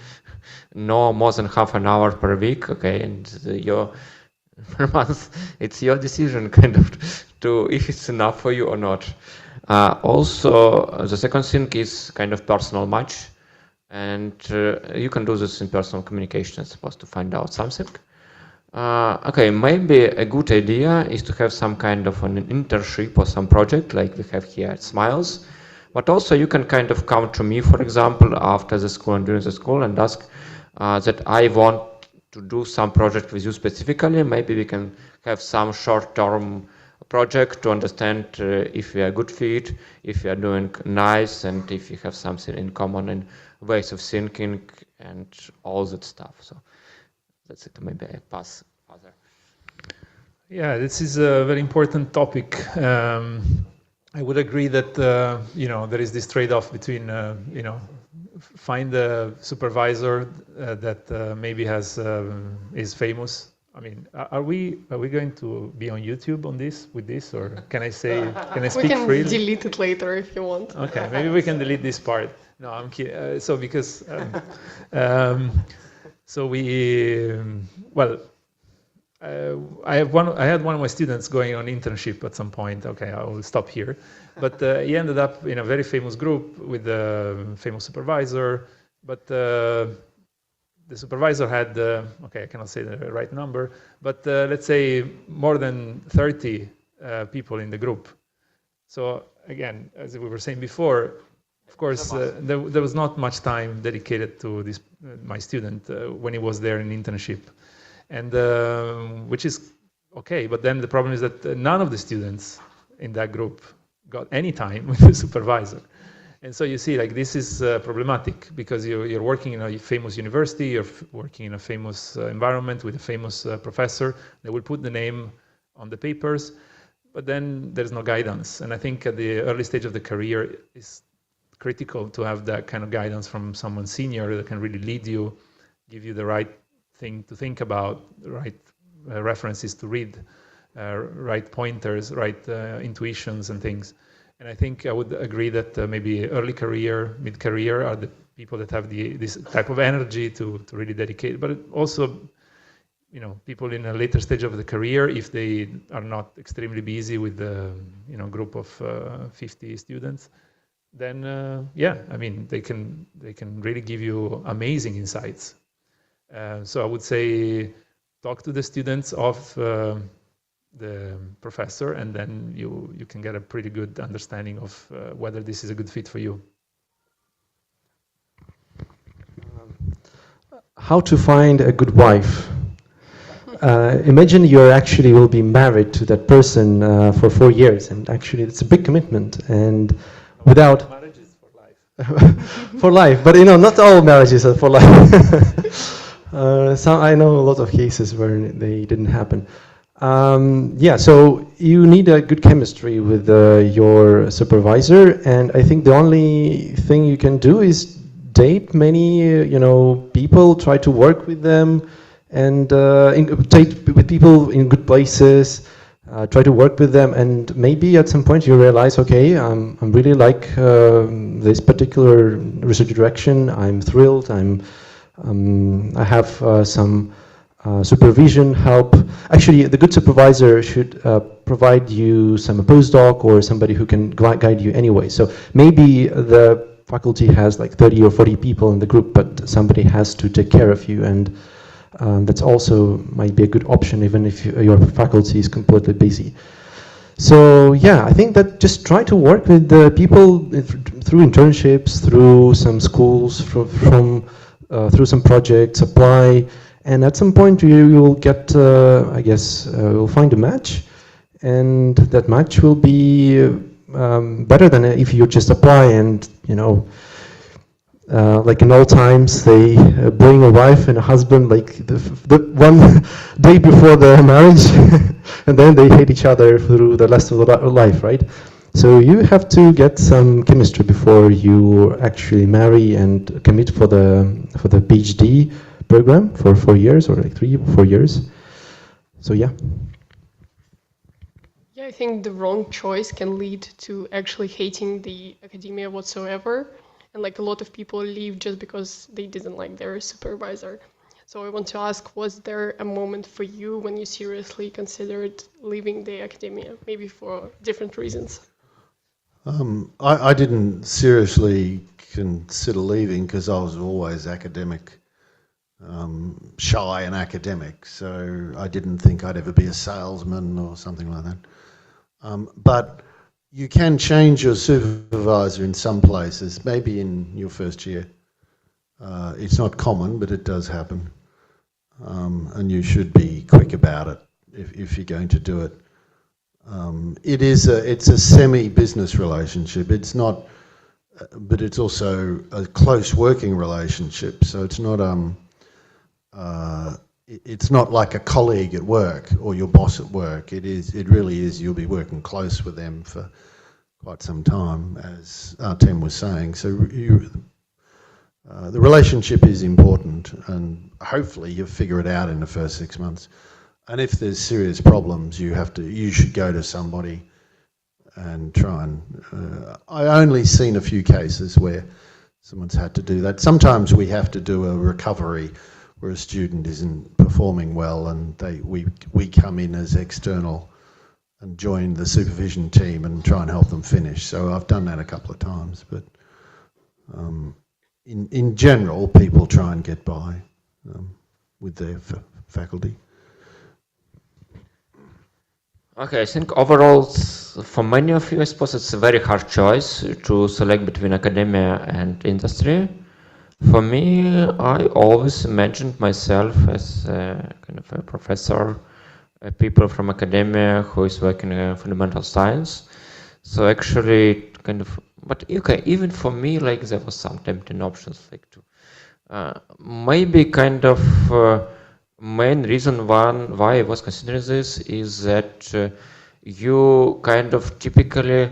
no more than half an hour per week, okay, and your per month, it's your decision kind of to if it's enough for you or not. Also, the second thing is kind of personal match, and you can do this in personal communication, I suppose, to find out something. Okay, maybe a good idea is to have some kind of an internship or some project like we have here at SMILES. But also you can kind of come to me, for example, after the school and during the school and ask that I want to do some project with you specifically. Maybe we can have some short-term project to understand if we are a good fit, if we are doing nice, and if we have something in common in ways of thinking and all that stuff. So that's it. Maybe I pass further. Yeah, this is a very important topic. I would agree that there is this trade-off between find a supervisor that maybe is famous. I mean, are we going to be on YouTube on this with this, or can I speak freely? We can delete it later if you want. Okay, maybe we can delete this part. No, I'm kidding. So because so we I had one of my students going on internship at some point. Okay, I will stop here. But he ended up in a very famous group with a famous supervisor. But the supervisor had, okay, I cannot say the right number, but let's say more than 30 people in the group. So again, as we were saying before, of course, there was not much time dedicated to this my student when he was there in internship. And which is okay, but then the problem is that none of the students in that group got any time with the supervisor. And so you see, like, this is problematic because you're working in a famous university, you're working in a famous environment with a famous professor. They will put the name on the papers, but then there's no guidance. And I think at the early stage of the career, it's critical to have that kind of guidance from someone senior that can really lead you, give you the right thing to think about, right references to read, right pointers, right intuitions and things. And I think I would agree that maybe early career, mid-career are the people that have this type of energy to really dedicate. But also, people in a later stage of the career, if they are not extremely busy with the group of 50 students, then yeah, I mean they can really give you amazing insights. So I would say talk to the students of the professor, and then you can get a pretty good understanding of whether this is a good fit for you. How to find a good wife? Imagine you actually will be married to that person for 4 years, and actually it's a big commitment, and without marriages for life. for life, but not all marriages are for life. I know a lot of cases where they didn't happen. Yeah, so you need a good chemistry with your supervisor, and I think the only thing you can do is date many, people, try to work with them, and date with people in good places, try to work with them, and maybe at some point you realize, okay, I'm really like this particular research direction. I'm thrilled. I have some supervision help. Actually, the good supervisor should provide you some postdoc or somebody who can guide you anyway. So maybe the faculty has like 30 or 40 people in the group, but somebody has to take care of you, and that's also might be a good option even if your faculty is completely busy. So yeah, I think that just try to work with the people through internships, through some schools, through some projects, apply, and at some point you will get, I guess, you'll find a match, and that match will be better than if you just apply and, like in old times, they bring a wife and a husband like the one day before the marriage, and then they hate each other through the rest of their life, right? So you have to get some chemistry before you actually marry and commit for the PhD program for 4 years or like 3 or 4 years. So yeah. Yeah, Yeah, I think the wrong choice can lead to actually hating the academia whatsoever. And like a lot of people leave just because they didn't like their supervisor. So I want to ask, was there a moment for you when you seriously considered leaving the academia, maybe for different reasons? I didn't seriously consider leaving because I was always academic, shy and academic. So I didn't think I'd ever be a salesman or something like that. But you can change your supervisor in some places, maybe in your first year. It's not common, but it does happen. And you should be quick about it if you're going to do it. It's a semi-business relationship. It's not, but it's also a close working relationship. So it's not like a colleague at work or your boss at work. It really is. You'll be working close with them for quite some time, as Artem was saying. So the relationship is important, and hopefully you figure it out in the first 6 months. And if there's serious problems, you should go to somebody and try and. I only seen a few cases where someone's had to do that. Sometimes we have to do a recovery where a student isn't performing well, and we come in as external and join the supervision team and try and help them finish. So I've done that a couple of times, but in general, people try and get by with their faculty. Okay, I think overall, for many of you, I suppose it's a very hard choice to select between academia and industry. For me, I always imagined myself as a kind of a professor, people from academia who is working in fundamental science. So actually, kind of, but okay, even for me, like there was some tempting options, like to maybe kind of main reason why I was considering this is that you kind of typically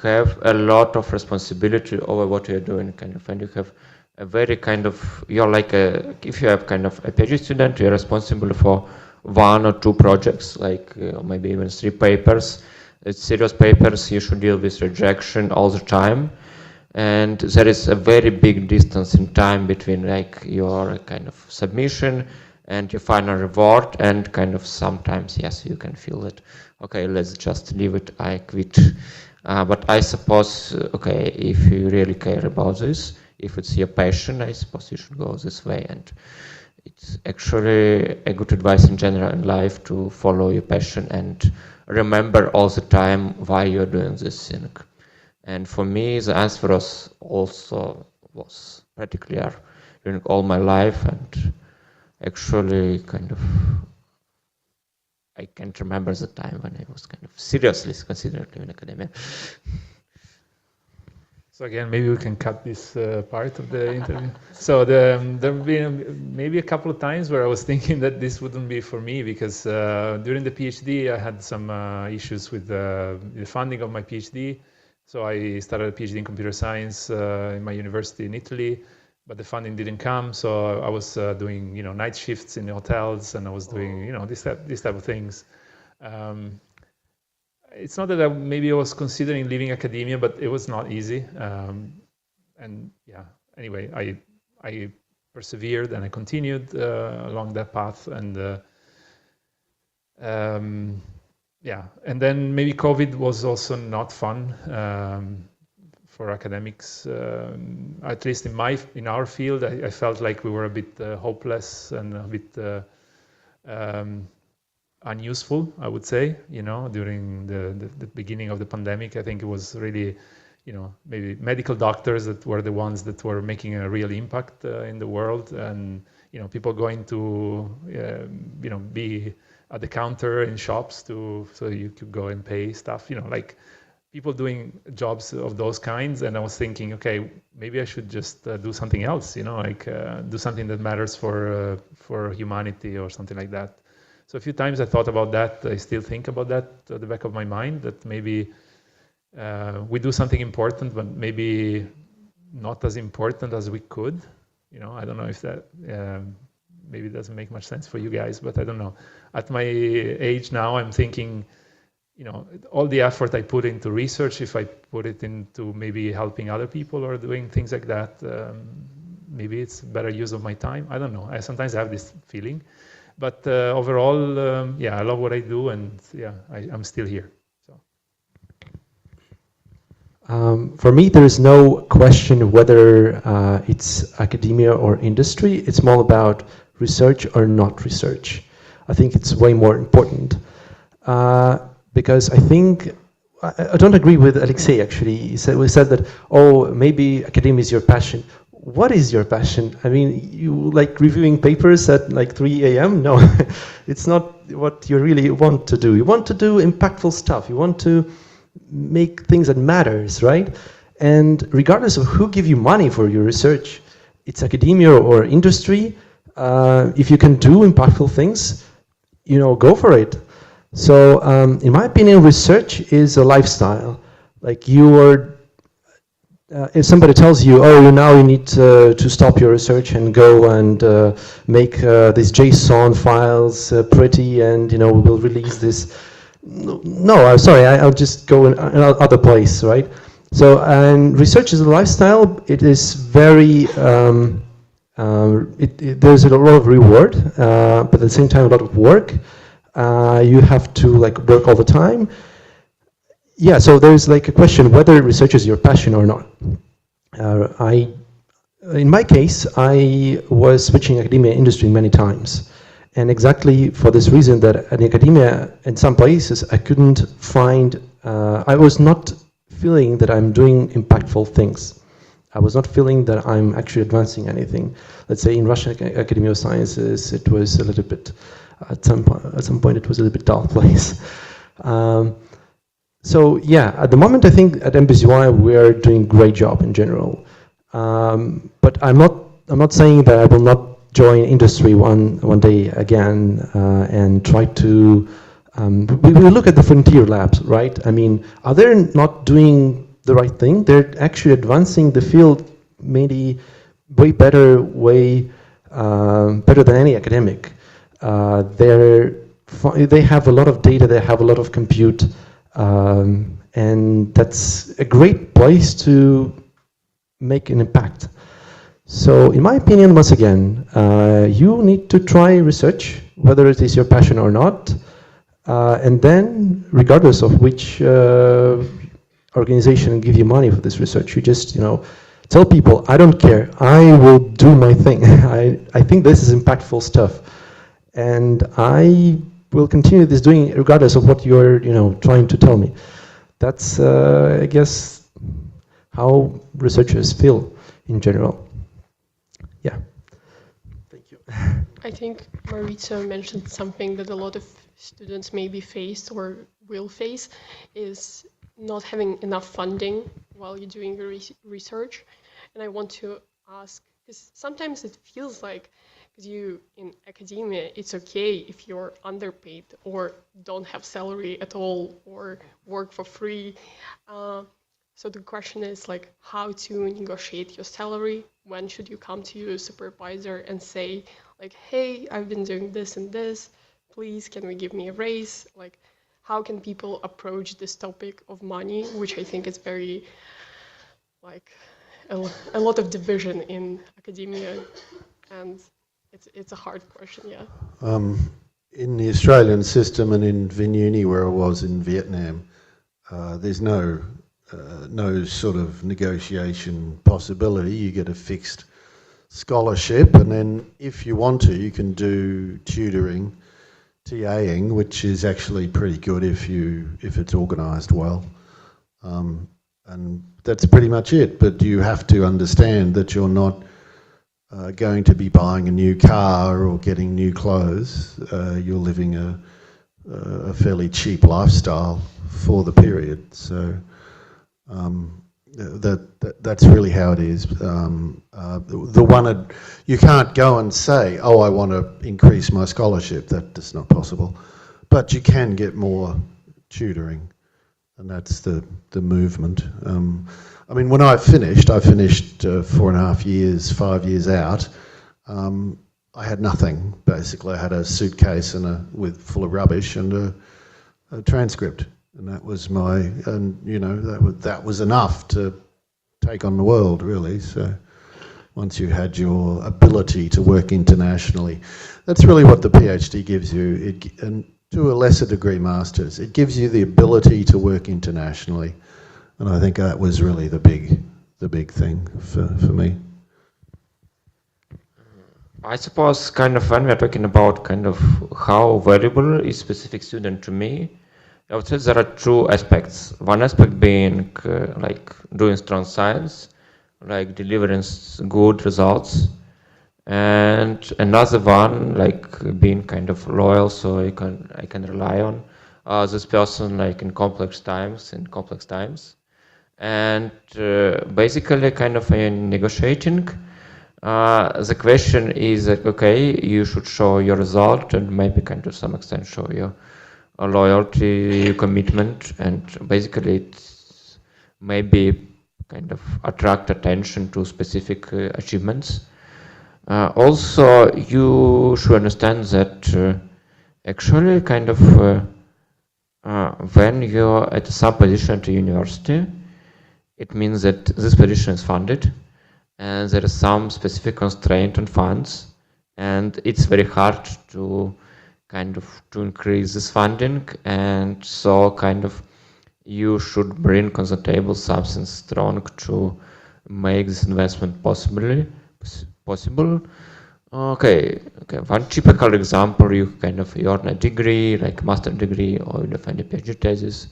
have a lot of responsibility over what you're doing, kind of, and you have a very kind of, you're like if you have kind of a PhD student, you're responsible for 1 or 2 projects, like maybe even 3 papers. It's serious papers, you should deal with rejection all the time. And there is a very big distance in time between like your kind of submission and your final reward, and kind of sometimes, yes, you can feel it. Okay, let's just leave it, I quit. But I suppose, okay, if you really care about this, if it's your passion, I suppose you should go this way. And it's actually a good advice in general in life to follow your passion and remember all the time why you're doing this thing. And for me, the answer was pretty clear during all my life, and actually kind of, I can't remember the time when I was kind of seriously considering leaving academia. So again, maybe we can cut this part of the interview. So there have been maybe a couple of times where I was thinking that this wouldn't be for me, because during the PhD I had some issues with the funding of my PhD. So I started a PhD in computer science in my university in Italy, but the funding didn't come. So I was doing night shifts in the hotels, and I was doing this type of things. It's not that maybe I was considering leaving academia, but it was not easy. And yeah, anyway, I persevered and I continued along that path. And yeah, and then maybe COVID was also not fun for academics. At least in our field, I felt like we were a bit hopeless and a bit unuseful, I would say, during the beginning of the pandemic. I think it was really, maybe medical doctors that were the ones that were making a real impact in the world, and, people going to, be at the counter in shops so you could go and pay stuff, like people doing jobs of those kinds. And I was thinking, okay, maybe I should just do something else, like do something that matters for humanity or something like that. So a few times I thought about that. I still think about that at the back of my mind, that maybe we do something important, but maybe not as important as we could. I don't know if that maybe doesn't make much sense for you guys, but I don't know. At my age now, I'm thinking, all the effort I put into research, if I put it into maybe helping other people or doing things like that, maybe it's better use of my time. I don't know. I sometimes have this feeling, but overall, yeah, I love what I do, and yeah, I'm still here. For me, there is no question whether it's academia or industry. It's more about research or not research. I think it's way more important. Because I think, I don't agree with Alexey actually. We said that, oh, maybe academia is your passion. What is your passion? I mean, you like reviewing papers at like 3 a.m.? No, it's not what you really want to do. You want to do impactful stuff. You want to make things that matters, right? And regardless of who give you money for your research, it's academia or industry, if you can do impactful things, go for it. So in my opinion, research is a lifestyle. Like if somebody tells you, oh, now you need to stop your research and go and make these JSON files pretty, and we'll release this. No, I'm sorry, I'll just go in another place, right? So, and research is a lifestyle. It is very, there's a lot of reward, but at the same time, a lot of work. You have to work all the time. Yeah, so there's a question whether research is your passion or not. In my case, I was switching academia industry many times. And exactly for this reason that in academia, in some places, I couldn't find, I was not feeling that I'm doing impactful things. I was not feeling that I'm actually advancing anything. Let's say in Russian Academy of Sciences, it was a little bit, at some point it was a little bit dull place. So yeah, at the moment I think at MBZUAI we're doing a great job in general. But I'm not saying that I will not join industry one day again and try to, we look at the frontier labs, right? I mean, are they not doing the right thing? They're actually advancing the field maybe way better, better than any academic. They have a lot of data, they have a lot of compute, and that's a great place to make an impact. So in my opinion, once again, you need to try research, whether it is your passion or not, and then regardless of which organization give you money for this research, you just tell people, I don't care, I will do my thing. I think this is impactful stuff, and I will continue this doing regardless of what you're trying to tell me. That's I guess how researchers feel in general. Yeah. Thank you. I think Maurizio mentioned something that a lot of students maybe faced or will face, is not having enough funding while you're doing your research. And I want to ask, because sometimes it feels like, because you in academia, it's okay if you're underpaid or don't have salary at all or work for free. So the question is how to negotiate your salary. When should you come to your supervisor and say hey, I've been doing this and this, please can we give me a raise? How can people approach this topic of money, which I think is very a lot of division in academia, and it's a hard question, yeah. In the Australian system and in VinUni, where I was in Vietnam, there's no sort of negotiation possibility. You get a fixed scholarship, and then if you want to, you can do tutoring, TAing, which is actually pretty good if it's organised well, and that's pretty much it. But you have to understand that you're not going to be buying a new car or getting new clothes. You're living a fairly cheap lifestyle for the period. So that's really how it is. You can't go and say, oh, I want to increase my scholarship. That's not possible. But you can get more tutoring, and that's the movement. I mean, when I finished 4.5 years, 5 years out. I had nothing, basically. I had a suitcase full of rubbish and a transcript. And that was that was enough to take on the world, really. So once you had your ability to work internationally, that's really what the PhD gives you. And to a lesser degree, masters, it gives you the ability to work internationally, and I think that was really the big thing for me. I suppose kind of when we're talking about kind of how valuable is specific student to me, I would say there are two aspects. One aspect being like doing strong science, like delivering good results, and another one like being kind of loyal, so I can rely on this person like in complex times, and basically kind of negotiating. The question is that okay, you should show your result and maybe kind of some extent show your loyalty, commitment, and basically it's maybe kind of attract attention to specific achievements. Also, you should understand that actually kind of when you're at some position at a university, it means that this position is funded and there is some specific constraint on funds, and it's very hard to kind of to increase this funding, and so kind of you should bring on the table something strong to make this investment possible. Okay, one typical example, you kind of earn a degree, like a master degree, or you defend a PhD thesis,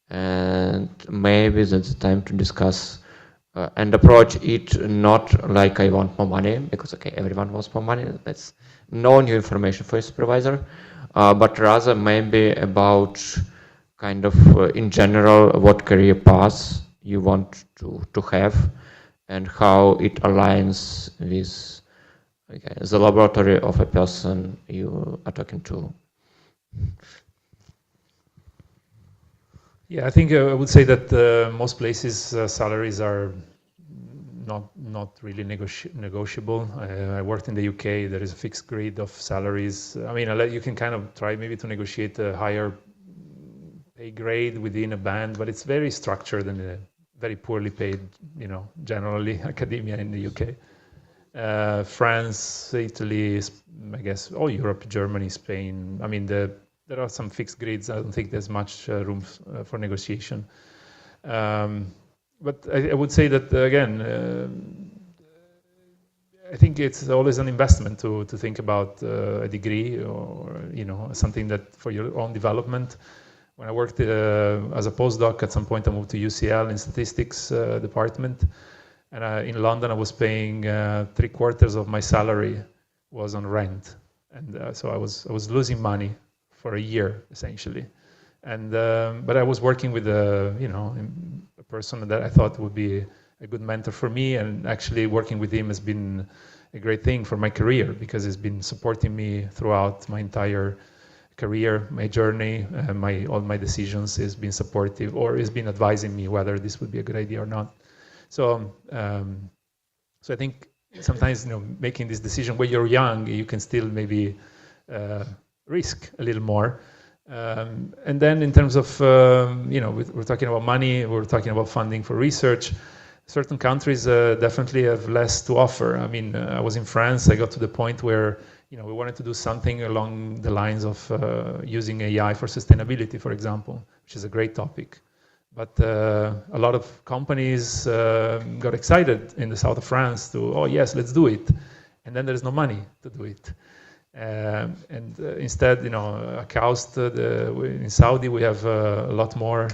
and maybe that's the time to discuss and approach it not like I want more money, because okay, everyone wants more money, that's no new information for a supervisor, but rather maybe about kind of in general what career path you want to have and how it aligns with the laboratory of a person you are talking to. Yeah, I think I would say that most places salaries are not really negotiable. I worked in the UK. There is a fixed grid of salaries. I mean, you can kind of try maybe to negotiate a higher pay grade within a band, but it's very structured and very poorly paid, generally academia in the UK. France, Italy, I guess all Europe, Germany, Spain. I mean, there are some fixed grids. I don't think there's much room for negotiation. But I would say that again, I think it's always an investment to think about a degree or something that for your own development. When I worked as a postdoc, at some point I moved to UCL in statistics department, and in London I was paying 3/4 of my salary was on rent, and so I was losing money for a year essentially. And but I was working with a person that I thought would be a good mentor for me, and actually working with him has been a great thing for my career because he's been supporting me throughout my entire career, my journey, all my decisions. He's been supportive, or he's been advising me whether this would be a good idea or not. So so I think sometimes making this decision when you're young, you can still maybe risk a little more. And then in terms of, we're talking about money, we're talking about funding for research. Certain countries definitely have less to offer. I mean, I was in France, I got to the point where, we wanted to do something along the lines of using AI for sustainability, for example, which is a great topic. But a lot of companies got excited in the south of France to, oh yes, let's do it. And then there's no money to do it. Instead, KAUST, in Saudi, we have a lot more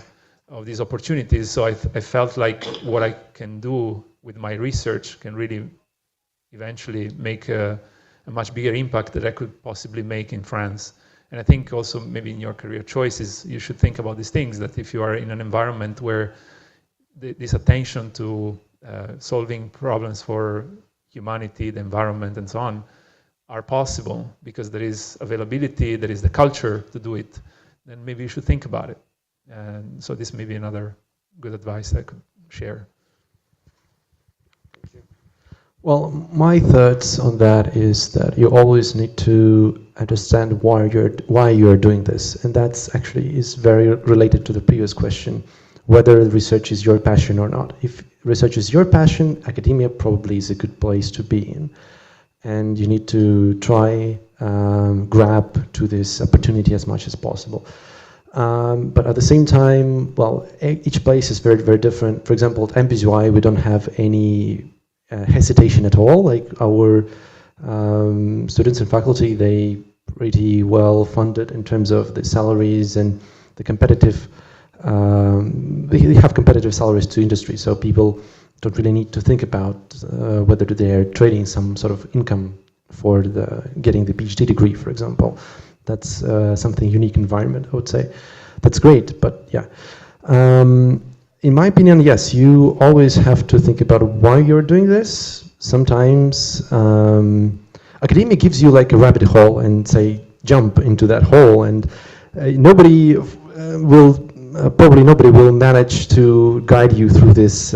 of these opportunities. So I felt like what I can do with my research can really eventually make a much bigger impact that I could possibly make in France. And I think also maybe in your career choices, you should think about these things, that if you are in an environment where this attention to solving problems for humanity, the environment, and so on, are possible because there is availability, there is the culture to do it, then maybe you should think about it. And so this may be another good advice I could share. Well, my thoughts on that is that you always need to understand why you're doing this, and that's actually is very related to the previous question, whether research is your passion or not. If research is your passion, academia probably is a good place to be in, and you need to try grab to this opportunity as much as possible. But at the same time, well, each place is very, very different. For example, at MBZUAI, we don't have any hesitation at all. Like our students and faculty, they pretty well funded in terms of the salaries and the competitive. They have competitive salaries to industry, so people don't really need to think about whether they are trading some sort of income for getting the PhD degree, for example. That's something unique environment, I would say. That's great, but yeah. In my opinion, yes, you always have to think about why you're doing this. Sometimes academia gives you like a rabbit hole and say, jump into that hole, and nobody will probably nobody will manage to guide you through this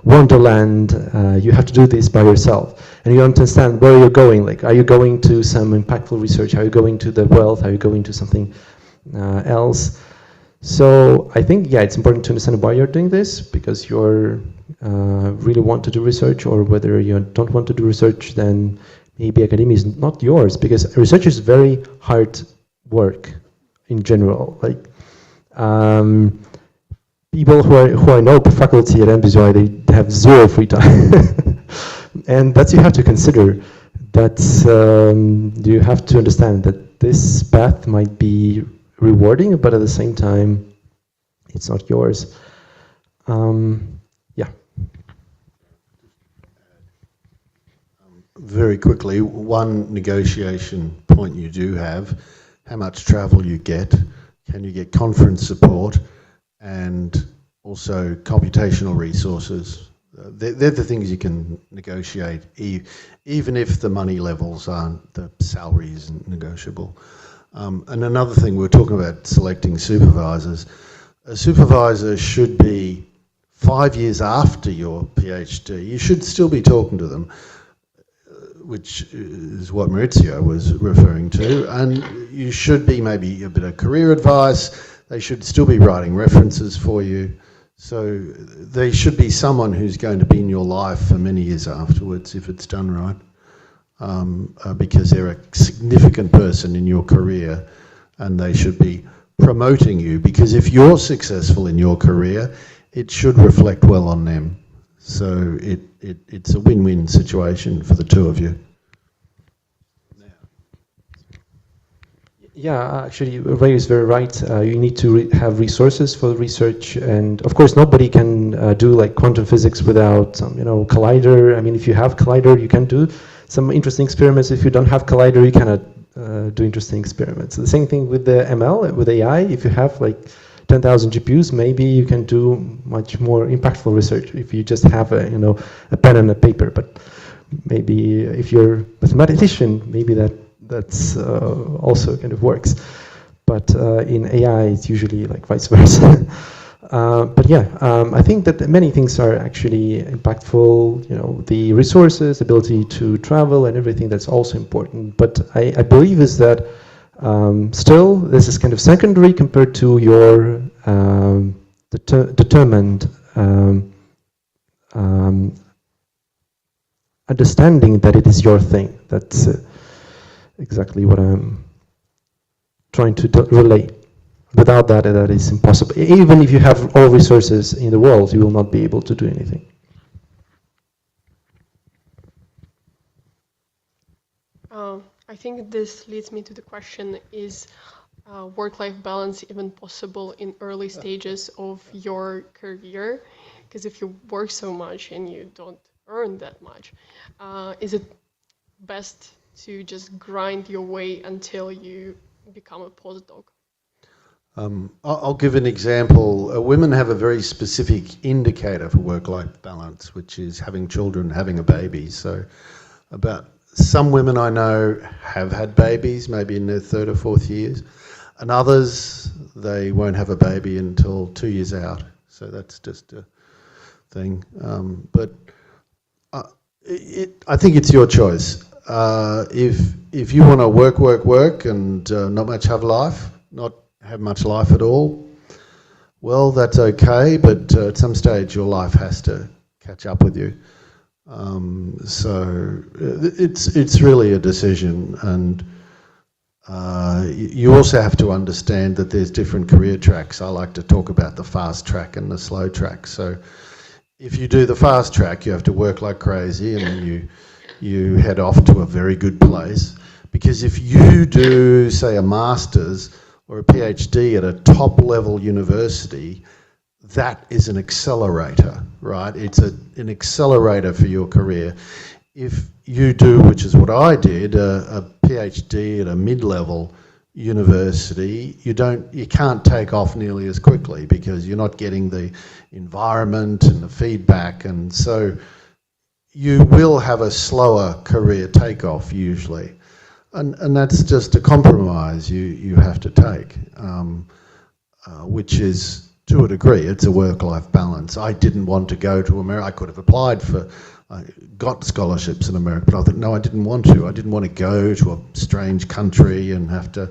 wonderland. You have to do this by yourself, and you understand where you're going. Like, are you going to some impactful research? Are you going to the wealth? Are you going to something else? So I think, yeah, it's important to understand why you're doing this, because you're really want to do research, or whether you don't want to do research, then maybe academia is not yours, because research is very hard work in general. Like people who I know, faculty at MBZUAI, they have zero free time, and that's you have to consider. That's you have to understand that this path might be rewarding, but at the same time, it's not yours. Yeah. Very quickly, one negotiation point you do have, how much travel you get, can you get conference support, and also computational resources. They're the things you can negotiate, even if the money levels aren't, the salary isn't negotiable. And another thing, we were talking about selecting supervisors. A supervisor should be 5 years after your PhD. You should still be talking to them, which is what Maurizio was referring to. And you should be maybe a bit of career advice. They should still be writing references for you. So they should be someone who's going to be in your life for many years afterwards if it's done right. Because they're a significant person in your career, and they should be promoting you, because if you're successful in your career, it should reflect well on them. So it's a win-win situation for the two of you. Yeah, actually, Wray is very right. You need to have resources for research, and of course, nobody can do like quantum physics without some, collider. I mean, if you have collider, you can do some interesting experiments. If you don't have collider, you cannot do interesting experiments. The same thing with the ML, with AI. If you have like 10,000 GPUs, maybe you can do much more impactful research if you just have a pen and a paper. But maybe if you're a mathematician, maybe that's also kind of works. But in AI, it's usually like vice versa. But yeah, I think that many things are actually impactful. The resources, ability to travel, and everything, that's also important. But I believe is that still this is kind of secondary compared to your determined understanding that it is your thing. That's exactly what I'm trying to relate. Without that, that is impossible. Even if you have all resources in the world, you will not be able to do anything. I think this leads me to the question, is work-life balance even possible in early stages of your career? Because if you work so much and you don't earn that much, is it best to just grind your way until you become a postdoc? I'll give an example. Women have a very specific indicator for work-life balance, which is having children, having a baby. So about some women I know have had babies, maybe in their 3rd or 4th years, and others, they won't have a baby until 2 years out. So that's just a thing. But I think it's your choice. If you want to work, and not have much life at all, well, that's okay. But at some stage, your life has to catch up with you. So it's really a decision, and you also have to understand that there's different career tracks. I like to talk about the fast track and the slow track. So if you do the fast track, you have to work like crazy, and then you head off to a very good place. Because if you do, say, a master's or a PhD at a top-level university, that is an accelerator, right? It's an accelerator for your career. If you do, which is what I did, a PhD at a mid-level university, you can't take off nearly as quickly because you're not getting the environment and the feedback, and so you will have a slower career takeoff usually, and that's just a compromise you have to take, which is, to a degree, it's a work-life balance. I didn't want to go to America. I could have applied I got scholarships in America, but I thought, no, I didn't want to. I didn't want to go to a strange country and have to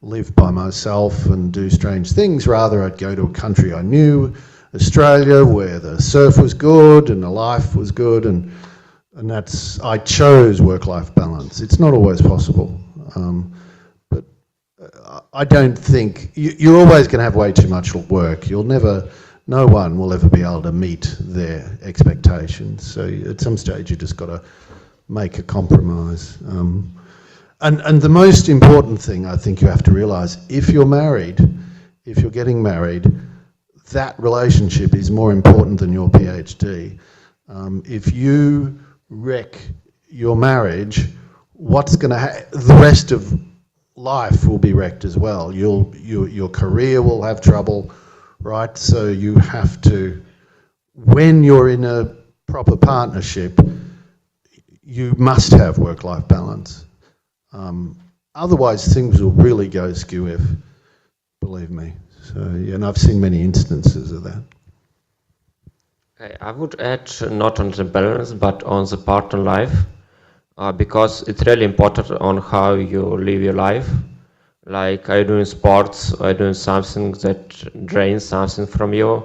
live by myself and do strange things. Rather, I'd go to a country I knew, Australia, where the surf was good and the life was good, and I chose work-life balance. It's not always possible, but I don't think you're always going to have way too much work. No one will ever be able to meet their expectations. So at some stage, you just got to make a compromise. And the most important thing I think you have to realise, if you're getting married, that relationship is more important than your PhD. If you wreck your marriage, the rest of life will be wrecked as well. Your career will have trouble, right? So you have to, when you're in a proper partnership, you must have work-life balance. Otherwise, things will really go skew, believe me. So, and I've seen many instances of that. Okay, I would add not on the balance, but on the partner life, because it's really important on how you live your life. Like, are you doing sports, are you doing something that drains something from you?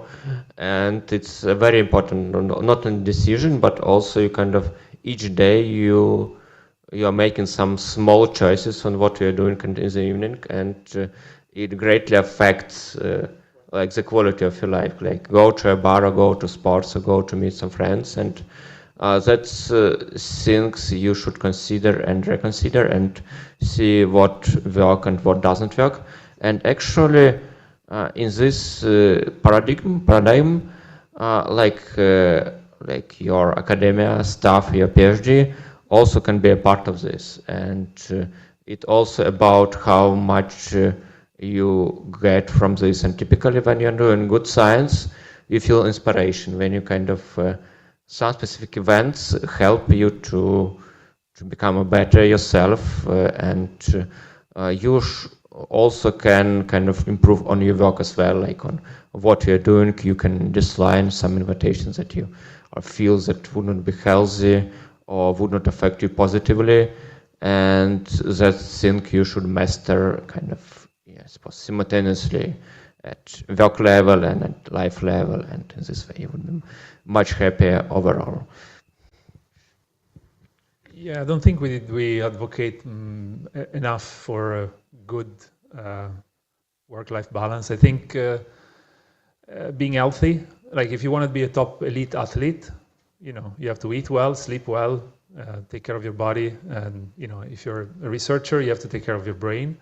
And it's very important, not only decision, but also you kind of, each day you are making some small choices on what you're doing in the evening, and it greatly affects like the quality of your life. Like, go to a bar, or go to sports, or go to meet some friends, and that's things you should consider and reconsider and see what works and what doesn't work. And actually, in this paradigm, like your academia stuff, your PhD, also can be a part of this. And it also about how much you get from this. And typically, when you're doing good science, you feel inspiration when you kind of some specific events help you to become a better yourself, and you also can kind of improve on your work as well, like on what you're doing. You can decline some invitations that you or feel that would not be healthy or would not affect you positively, and that thing you should master kind of, I suppose, simultaneously at work level and at life level, and in this way you would be much happier overall. Yeah, I don't think we advocate enough for a good work-life balance. I think being healthy, like if you want to be a top elite athlete, you have to eat well, sleep well, take care of your body, and if you're a researcher, you have to take care of your brain.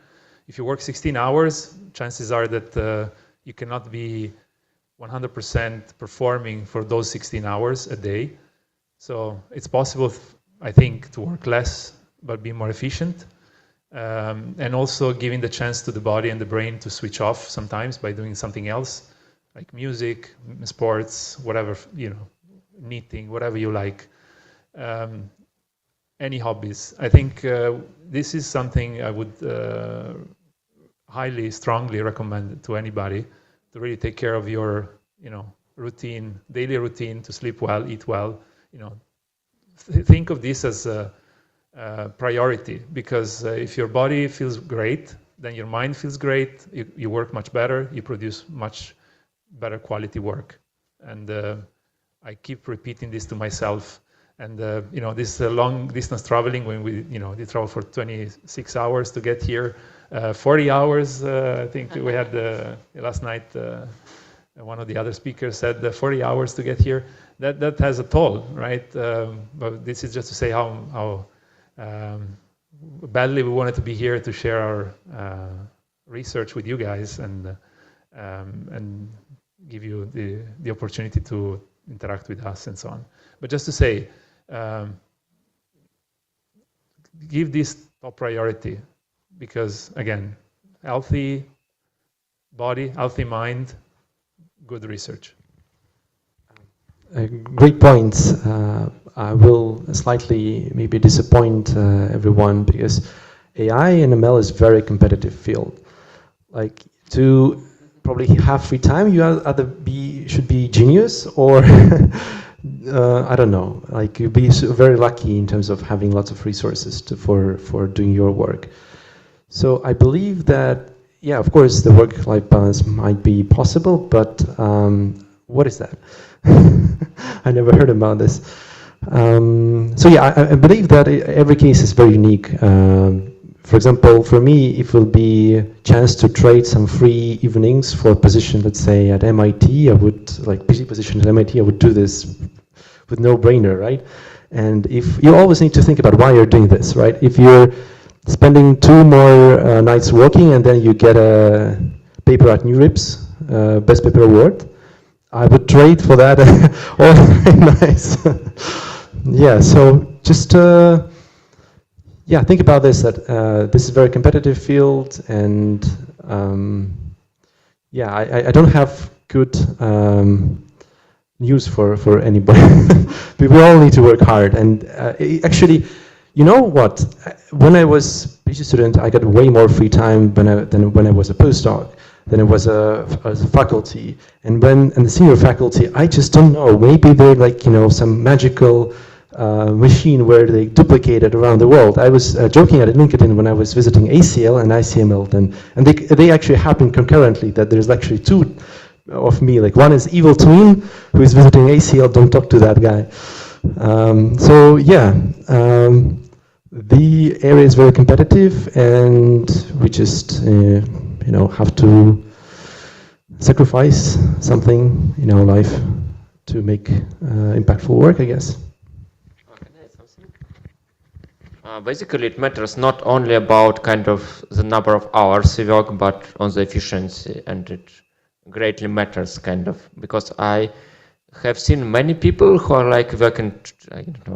If you work 16 hours, chances are that you cannot be 100% performing for those 16 hours a day. So it's possible, I think, to work less but be more efficient, and also giving the chance to the body and the brain to switch off sometimes by doing something else, like music, sports, whatever, knitting, whatever you like, any hobbies. I think this is something I would highly, strongly recommend to anybody, to really take care of your, routine, daily routine, to sleep well, eat well, think of this as a priority, because if your body feels great, then your mind feels great, you work much better, you produce much better quality work. And I keep repeating this to myself. And this long distance traveling, when we travel for 26 hours to get here, 40 hours, I think we had last night, one of the other speakers said 40 hours to get here. That has a toll, right? But this is just to say how badly we wanted to be here to share our research with you guys and give you the opportunity to interact with us and so on. But just to say, give this top priority, because again, healthy body, healthy mind, good research. Great points. I will slightly maybe disappoint everyone, because AI and ML is a very competitive field. Like, to probably have free time, you either should be genius or I don't know. Like, you'd be very lucky in terms of having lots of resources for doing your work. So I believe that, yeah, of course, the work-life balance might be possible, but what is that? I never heard about this. So yeah, I believe that every case is very unique. For example, for me, it will be a chance to trade some free evenings for a position, let's say at MIT. I would, like, busy position at MIT, I would do this with no brainer, right? And if you always need to think about why you're doing this, right? If you're spending 2 more nights working and then you get a paper at NeurIPS, best paper award, I would trade for that. Oh, very nice. Yeah, so just yeah, think about this, that this is a very competitive field, and yeah, I don't have good news for anybody. We all need to work hard, and actually, you know what? When I was a PhD student, I got way more free time than when I was a postdoc. Then it was as a faculty, and the senior faculty, I just don't know. Maybe they're like, some magical machine where they duplicate it around the world. I was joking at LinkedIn when I was visiting ACL and ICML, and they actually happen concurrently. That there's actually 2 of me. Like, one is evil twin who is visiting ACL. Don't talk to that guy. So yeah, the area is very competitive, and we just have to sacrifice something in our life to make impactful work, I guess. Basically, it matters not only about kind of the number of hours you work, but on the efficiency, and it greatly matters kind of, because I have seen many people who are like working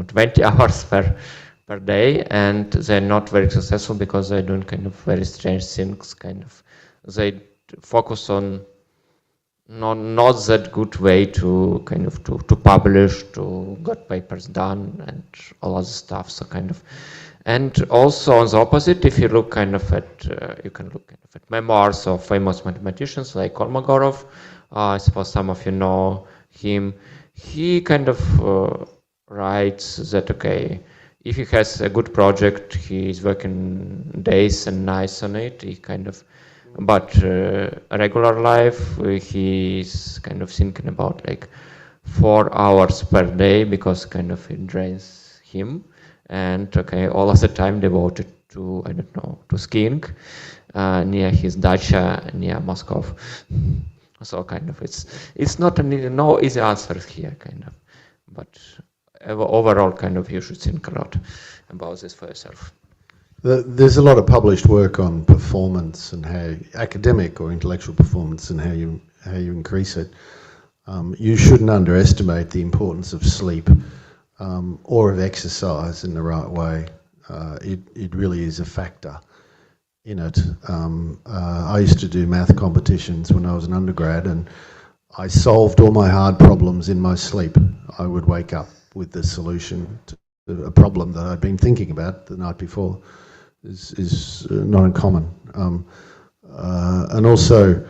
20 hours per day, and they're not very successful because they're doing kind of very strange things. Kind of, they focus on not that good way to kind of to publish, to get papers done, and all other stuff. So kind of, and also on the opposite, if you look kind of at you can look kind of at memoirs of famous mathematicians like Kolmogorov. I suppose some of you know him. He kind of writes that, okay, if he has a good project, he is working days and nights on it. He kind of, but a regular life, he is kind of thinking about like 4 hours per day, because kind of it drains him. And okay, all of the time devoted to, I don't know, to skiing near his dacha near Moscow. So kind of it's not no easy answers here, kind of, but overall kind of you should think a lot about this for yourself. There's a lot of published work on performance and how academic or intellectual performance and how you increase it. You shouldn't underestimate the importance of sleep or of exercise in the right way. It really is a factor in it. I used to do math competitions when I was an undergrad, and I solved all my hard problems in my sleep. I would wake up with the solution to a problem that I'd been thinking about the night before. Is not uncommon. And also,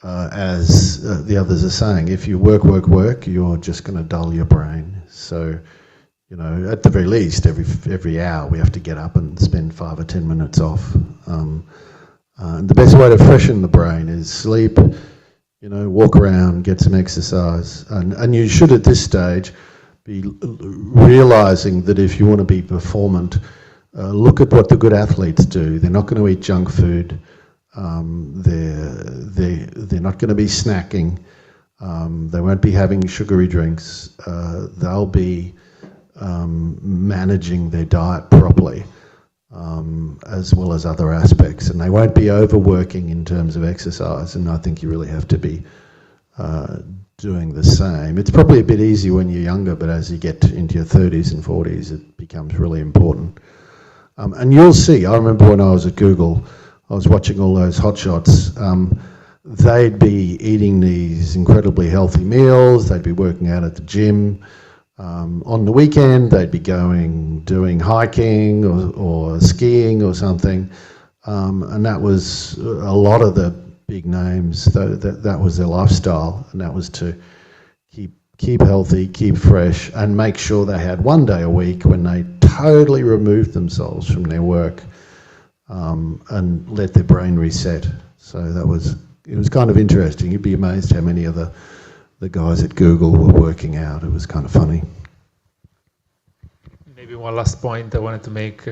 as the others are saying, if you work, you're just going to dull your brain. So you know, at the very least, every hour we have to get up and spend 5 or 10 minutes off. And the best way to freshen the brain is sleep, you know, walk around, get some exercise. And you should at this stage be realising that if you want to be performant, look at what the good athletes do. They're not going to eat junk food. They're not going to be snacking. They won't be having sugary drinks. They'll be managing their diet properly, as well as other aspects, and they won't be overworking in terms of exercise. And I think you really have to be doing the same. It's probably a bit easier when you're younger, but as you get into your 30s and 40s, it becomes really important. And you'll see, I remember when I was at Google, I was watching all those hotshots. They'd be eating these incredibly healthy meals, they'd be working out at the gym. On the weekend, they'd be doing hiking or skiing or something. And that was a lot of the big names, that was their lifestyle, and that was to keep healthy, keep fresh, and make sure they had one day a week when they totally removed themselves from their work and let their brain reset. So it was kind of interesting. You'd be amazed how many of the guys at Google were working out. It was kind of funny. Maybe one last point I wanted to make,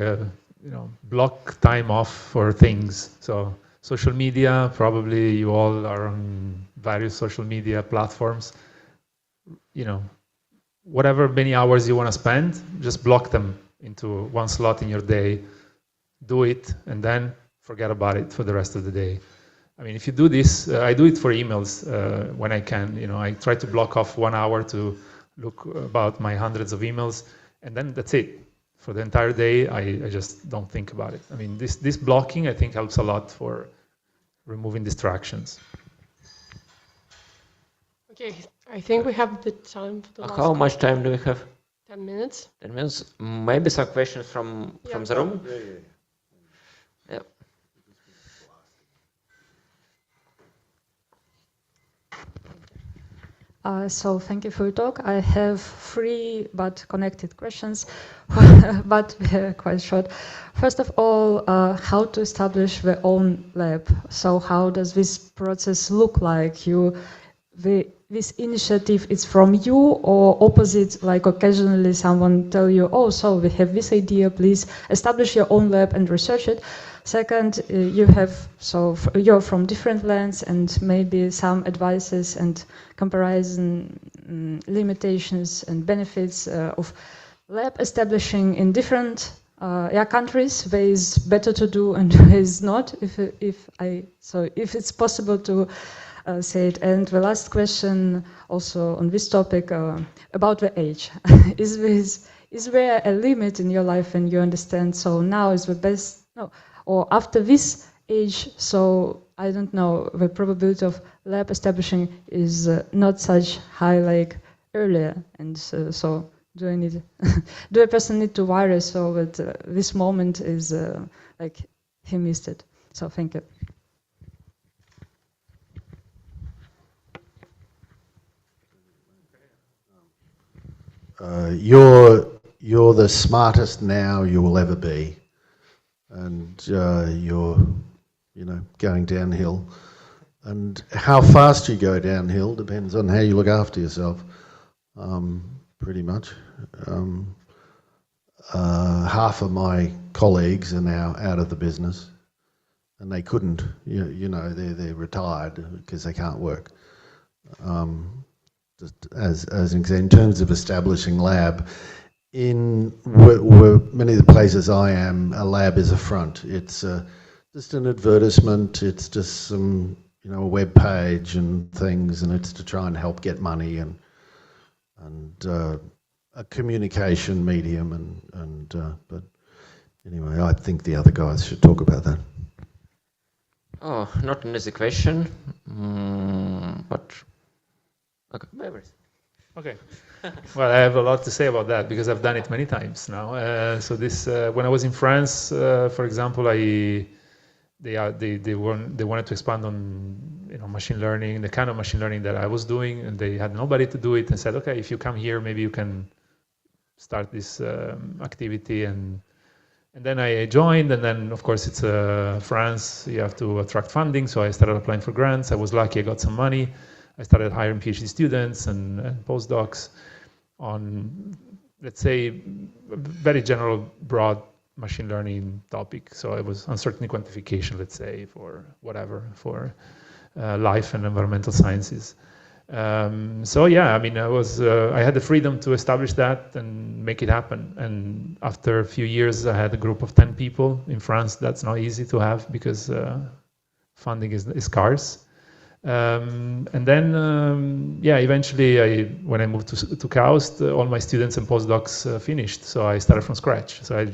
block time off for things. So social media, probably you all are on various social media platforms. Whatever many hours you want to spend, just block them into one slot in your day, do it, and then forget about it for the rest of the day. I mean, if you do this, I do it for emails when I can. I try to block off 1 hour to look about my hundreds of emails, and then that's it. For the entire day, I just don't think about it. I mean, this blocking, I think, helps a lot for removing distractions. Okay, I think we have the time for the last How much time do we have? 10 minutes. 10 minutes. Maybe some questions from the room? Yeah. So thank you for your talk. I have 3 but connected questions, but quite short. First of all, how to establish their own lab? So how does this process look like? This initiative is from you, or opposite, like occasionally someone tell you, oh, so we have this idea, please establish your own lab and research it. Second, you're from different lands, and maybe some advices and comparison limitations and benefits of lab establishing in different countries. There is better to do and there is not, if it's possible to say it. And the last question also on this topic about the age. Is there a limit in your life and you understand, so now is the best, no, or after this age, so I don't know, the probability of lab establishing is not such high like earlier, and so do a person need to worry so that this moment is like he missed it? So thank you. You're the smartest now you will ever be, and you're going downhill, and how fast you go downhill depends on how you look after yourself, pretty much. Half of my colleagues are now out of the business, and they couldn't, they're retired because they can't work. Just as an example, in terms of establishing lab, in many of the places I am, a lab is a front. It's just an advertisement. It's just some, a web page and things, and it's to try and help get money and a communication medium. But anyway, I think the other guys should talk about that. Oh, not an easy question, but. Okay. Well, I have a lot to say about that because I've done it many times now. When I was in France, for example, they wanted to expand on machine learning, the kind of machine learning that I was doing, and they had nobody to do it, and said, okay, if you come here, maybe you can start this activity, and then I joined, and then of course it's France, you have to attract funding, so I started applying for grants. I was lucky, I got some money. I started hiring PhD students and postdocs on, let's say, very general, broad machine learning topic. So it was uncertainty quantification, let's say, for whatever, for life and environmental sciences. So yeah, I mean, I had the freedom to establish that and make it happen. And after a few years, I had a group of 10 people. In France, that's not easy to have because funding is scarce. And then, yeah, eventually, when I moved to KAUST, all my students and postdocs finished. So I started from scratch. So I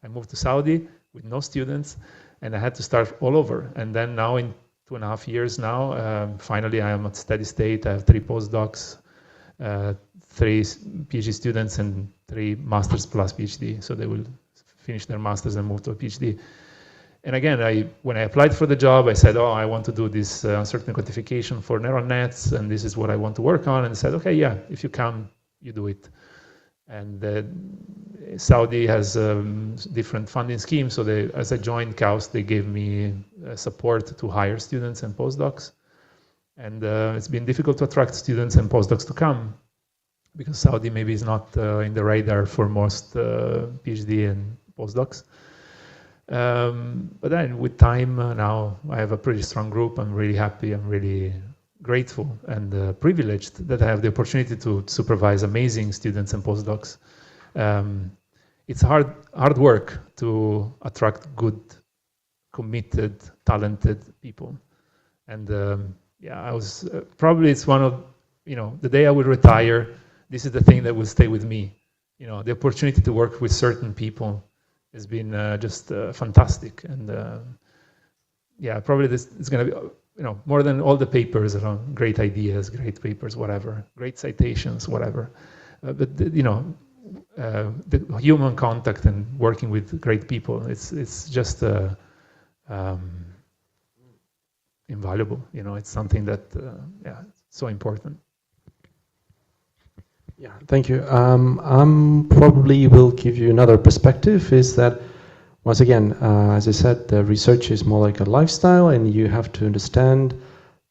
moved to Saudi with no students, and I had to start all over. And then now in 2.5 years now, finally I am at steady state. I have 3 postdocs, 3 PhD students, and 3 masters plus PhD. So they will finish their masters and move to a PhD. And again, when I applied for the job, I said, oh, I want to do this uncertainty quantification for neural nets, and this is what I want to work on. And I said, okay, yeah, if you come, you do it. And Saudi has different funding schemes. So as I joined KAUST, they gave me support to hire students and postdocs. And it's been difficult to attract students and postdocs to come because Saudi maybe is not in the radar for most PhD and postdocs. But then with time now I have a pretty strong group. I'm really happy. I'm really grateful and privileged that I have the opportunity to supervise amazing students and postdocs. It's hard work to attract good, committed, talented people. And yeah, I was probably it's one of, the day I will retire, this is the thing that will stay with me. The opportunity to work with certain people has been just fantastic. And yeah, probably this is going to be, more than all the papers around great ideas, great papers, whatever, great citations, whatever. But the human contact and working with great people, it's just invaluable. It's something that, yeah, it's so important. Yeah, thank you. Probably will give you another perspective, is that once again, as I said, the research is more like a lifestyle, and you have to understand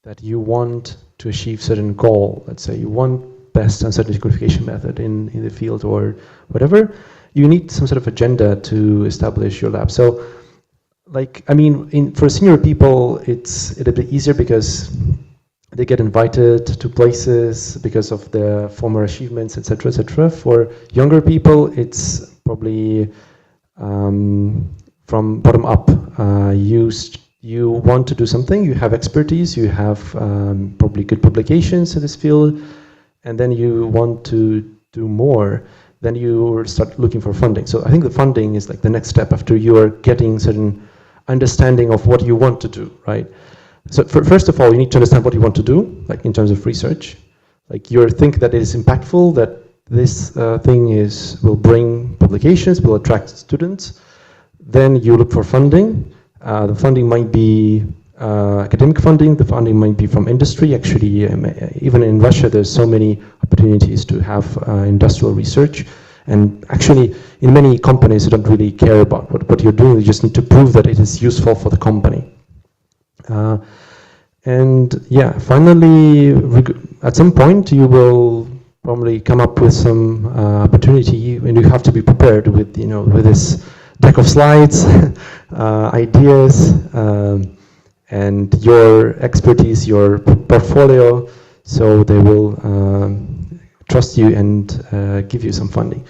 that you want to achieve certain goal. Let's say you want best uncertainty quantification method in the field or whatever. You need some sort of agenda to establish your lab. So, for senior people, it's a little bit easier because they get invited to places because of their former achievements, etc., etc. For younger people, it's probably from bottom up. You want to do something, you have expertise, you have probably good publications in this field, and then you want to do more, then you start looking for funding. So I think the funding is like the next step after you are getting certain understanding of what you want to do, right? So first of all, you need to understand what you want to do, like in terms of research. Like you think that it is impactful, that this thing will bring publications, will attract students. Then you look for funding. The funding might be academic funding, the funding might be from industry. Actually, even in Russia, there's so many opportunities to have industrial research. And actually, in many companies, you don't really care about what you're doing. You just need to prove that it is useful for the company. And yeah, finally, at some point, you will probably come up with some opportunity, and you have to be prepared with, with this deck of slides, ideas, and your expertise, your portfolio, so they will trust you and give you some funding.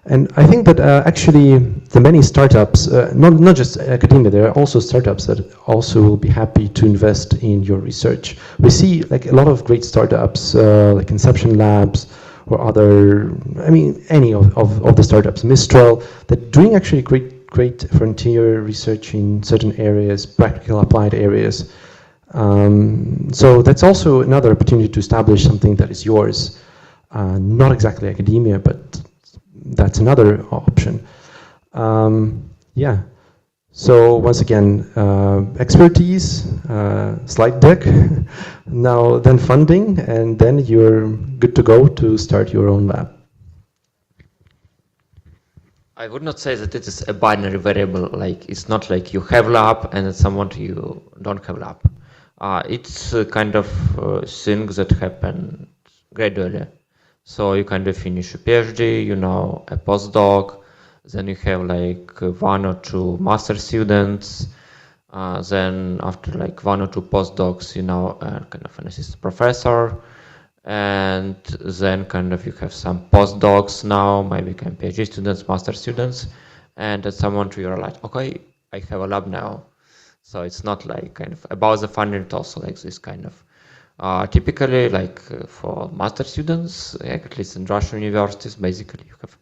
And I think that actually the many startups, not just academia, there are also startups that also will be happy to invest in your research. We see like a lot of great startups, like Inception Labs or other, any of the startups, Mistral, that doing actually great frontier research in certain areas, practical applied areas. So that's also another opportunity to establish something that is yours. Not exactly academia, but that's another option. Yeah. So once again, expertise, slide deck, now then funding, and then you're good to go to start your own lab. I would not say that it is a binary variable. Like it's not like you have lab and at some point you don't have lab. It's a kind of thing that happen gradually. So you kind of finish a PhD, you know, a postdoc, then you have like 1 or 2 master students, then after like 1 or 2 postdocs, you know, kind of an assistant professor, and then kind of you have some postdocs now, maybe kind of PhD students, master students, and at some point you're like, okay, I have a lab now. So it's not like kind of about the funding, it's also like this kind of typically like for master students, at least in Russian universities, basically you have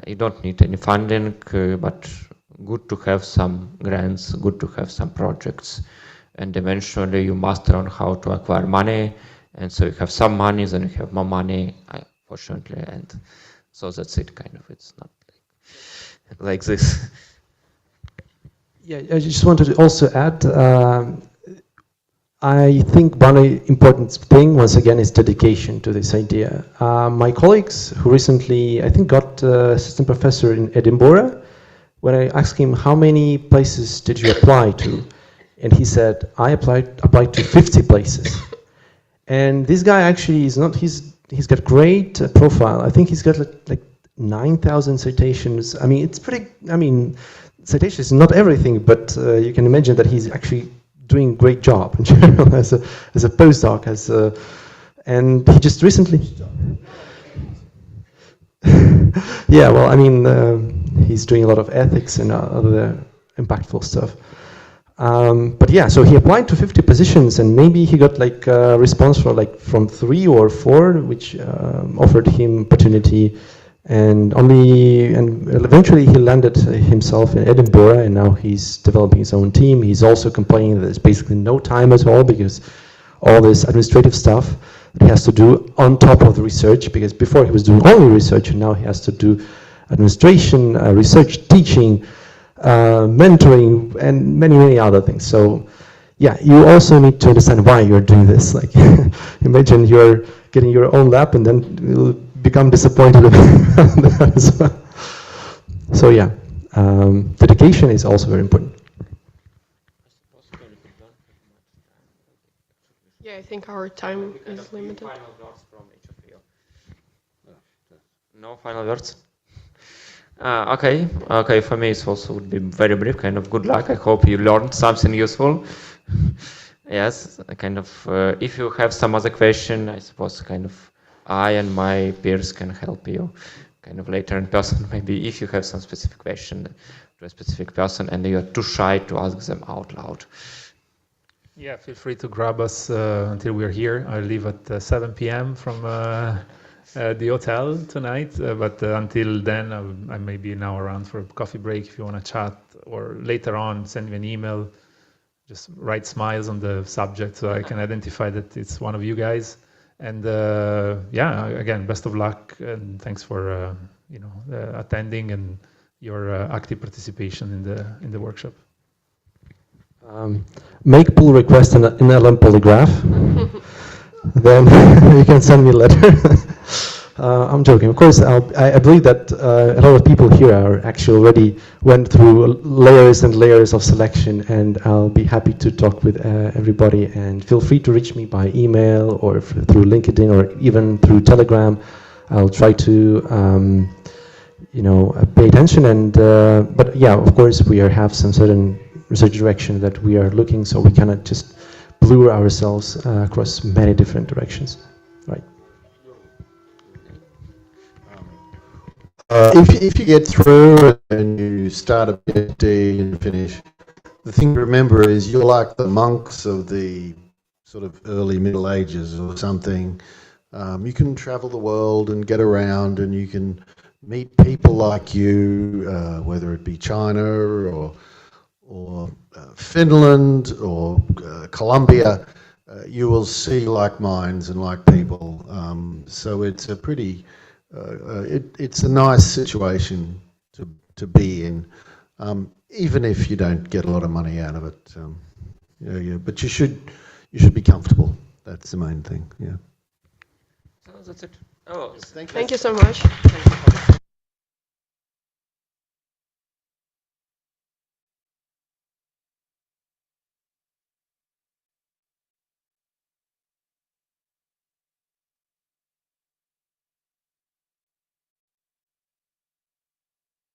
you don't need any funding, but good to have some grants, good to have some projects, and eventually you master on how to acquire money. And so you have some money, then you have more money, fortunately, and so that's it, kind of. It's not like this. Yeah, I just wanted to also add, I think one important thing, once again, is dedication to this idea. My colleagues who recently, I think, got assistant professor in Edinburgh, when I asked him, how many places did you apply to? And he said, I applied to 50 places. And this guy actually is not, he's got great profile. I think he's got like 9,000 citations. I mean, it's pretty, I mean, citations is not everything, but you can imagine that he's actually doing a great job in general as a postdoc, and he just recently, yeah, well, I mean, he's doing a lot of ethics and other impactful stuff. But yeah, so he applied to 50 positions, and maybe he got like a response for like from 3 or 4, which offered him opportunity, and eventually he landed himself in Edinburgh, and now he's developing his own team. He's also complaining that there's basically no time at all because all this administrative stuff that he has to do on top of the research, because before he was doing only research, and now he has to do administration, research, teaching, mentoring, and many other things. So yeah, you also need to understand why you're doing this. Like imagine you're getting your own lab and then you'll become disappointed about that as well. So yeah, dedication is also very important. Yeah, I think our time is limited. Final words from each of you. No final words? Okay, for me it also would be very brief, kind of good luck. I hope you learned something useful. Yes, kind of, if you have some other question, I suppose kind of I and my peers can help you kind of later in person, maybe if you have some specific question to a specific person and you're too shy to ask them out loud. Yeah, feel free to grab us until we're here. I leave at 7 p.m. from the hotel tonight, but until then I may be now around for a coffee break if you want to chat, or later on send me an email. Just write SMILES on the subject so I can identify that it's one of you guys. And yeah, again, best of luck, and thanks for attending and your active participation in the workshop. Make pull request in LM polygraph. Then you can send me a letter. I'm joking. Of course, I believe that a lot of people here are actually already went through layers and layers of selection, and I'll be happy to talk with everybody. And feel free to reach me by email or through LinkedIn or even through Telegram. I'll try to pay attention. And but yeah, of course, we have some certain research direction that we are looking, so we cannot just blur ourselves across many different directions, right? If you get through and you start a PhD and finish, the thing to remember is you're like the monks of the sort of early Middle Ages or something. You can travel the world and get around, and you can meet people like you, whether it be China or Finland or Colombia. You will see like minds and like people. So it's a pretty it's a nice situation to be in, even if you don't get a lot of money out of it. But you should be comfortable. That's the main thing. Yeah. So that's it. Oh, Thank you so much. Thank you.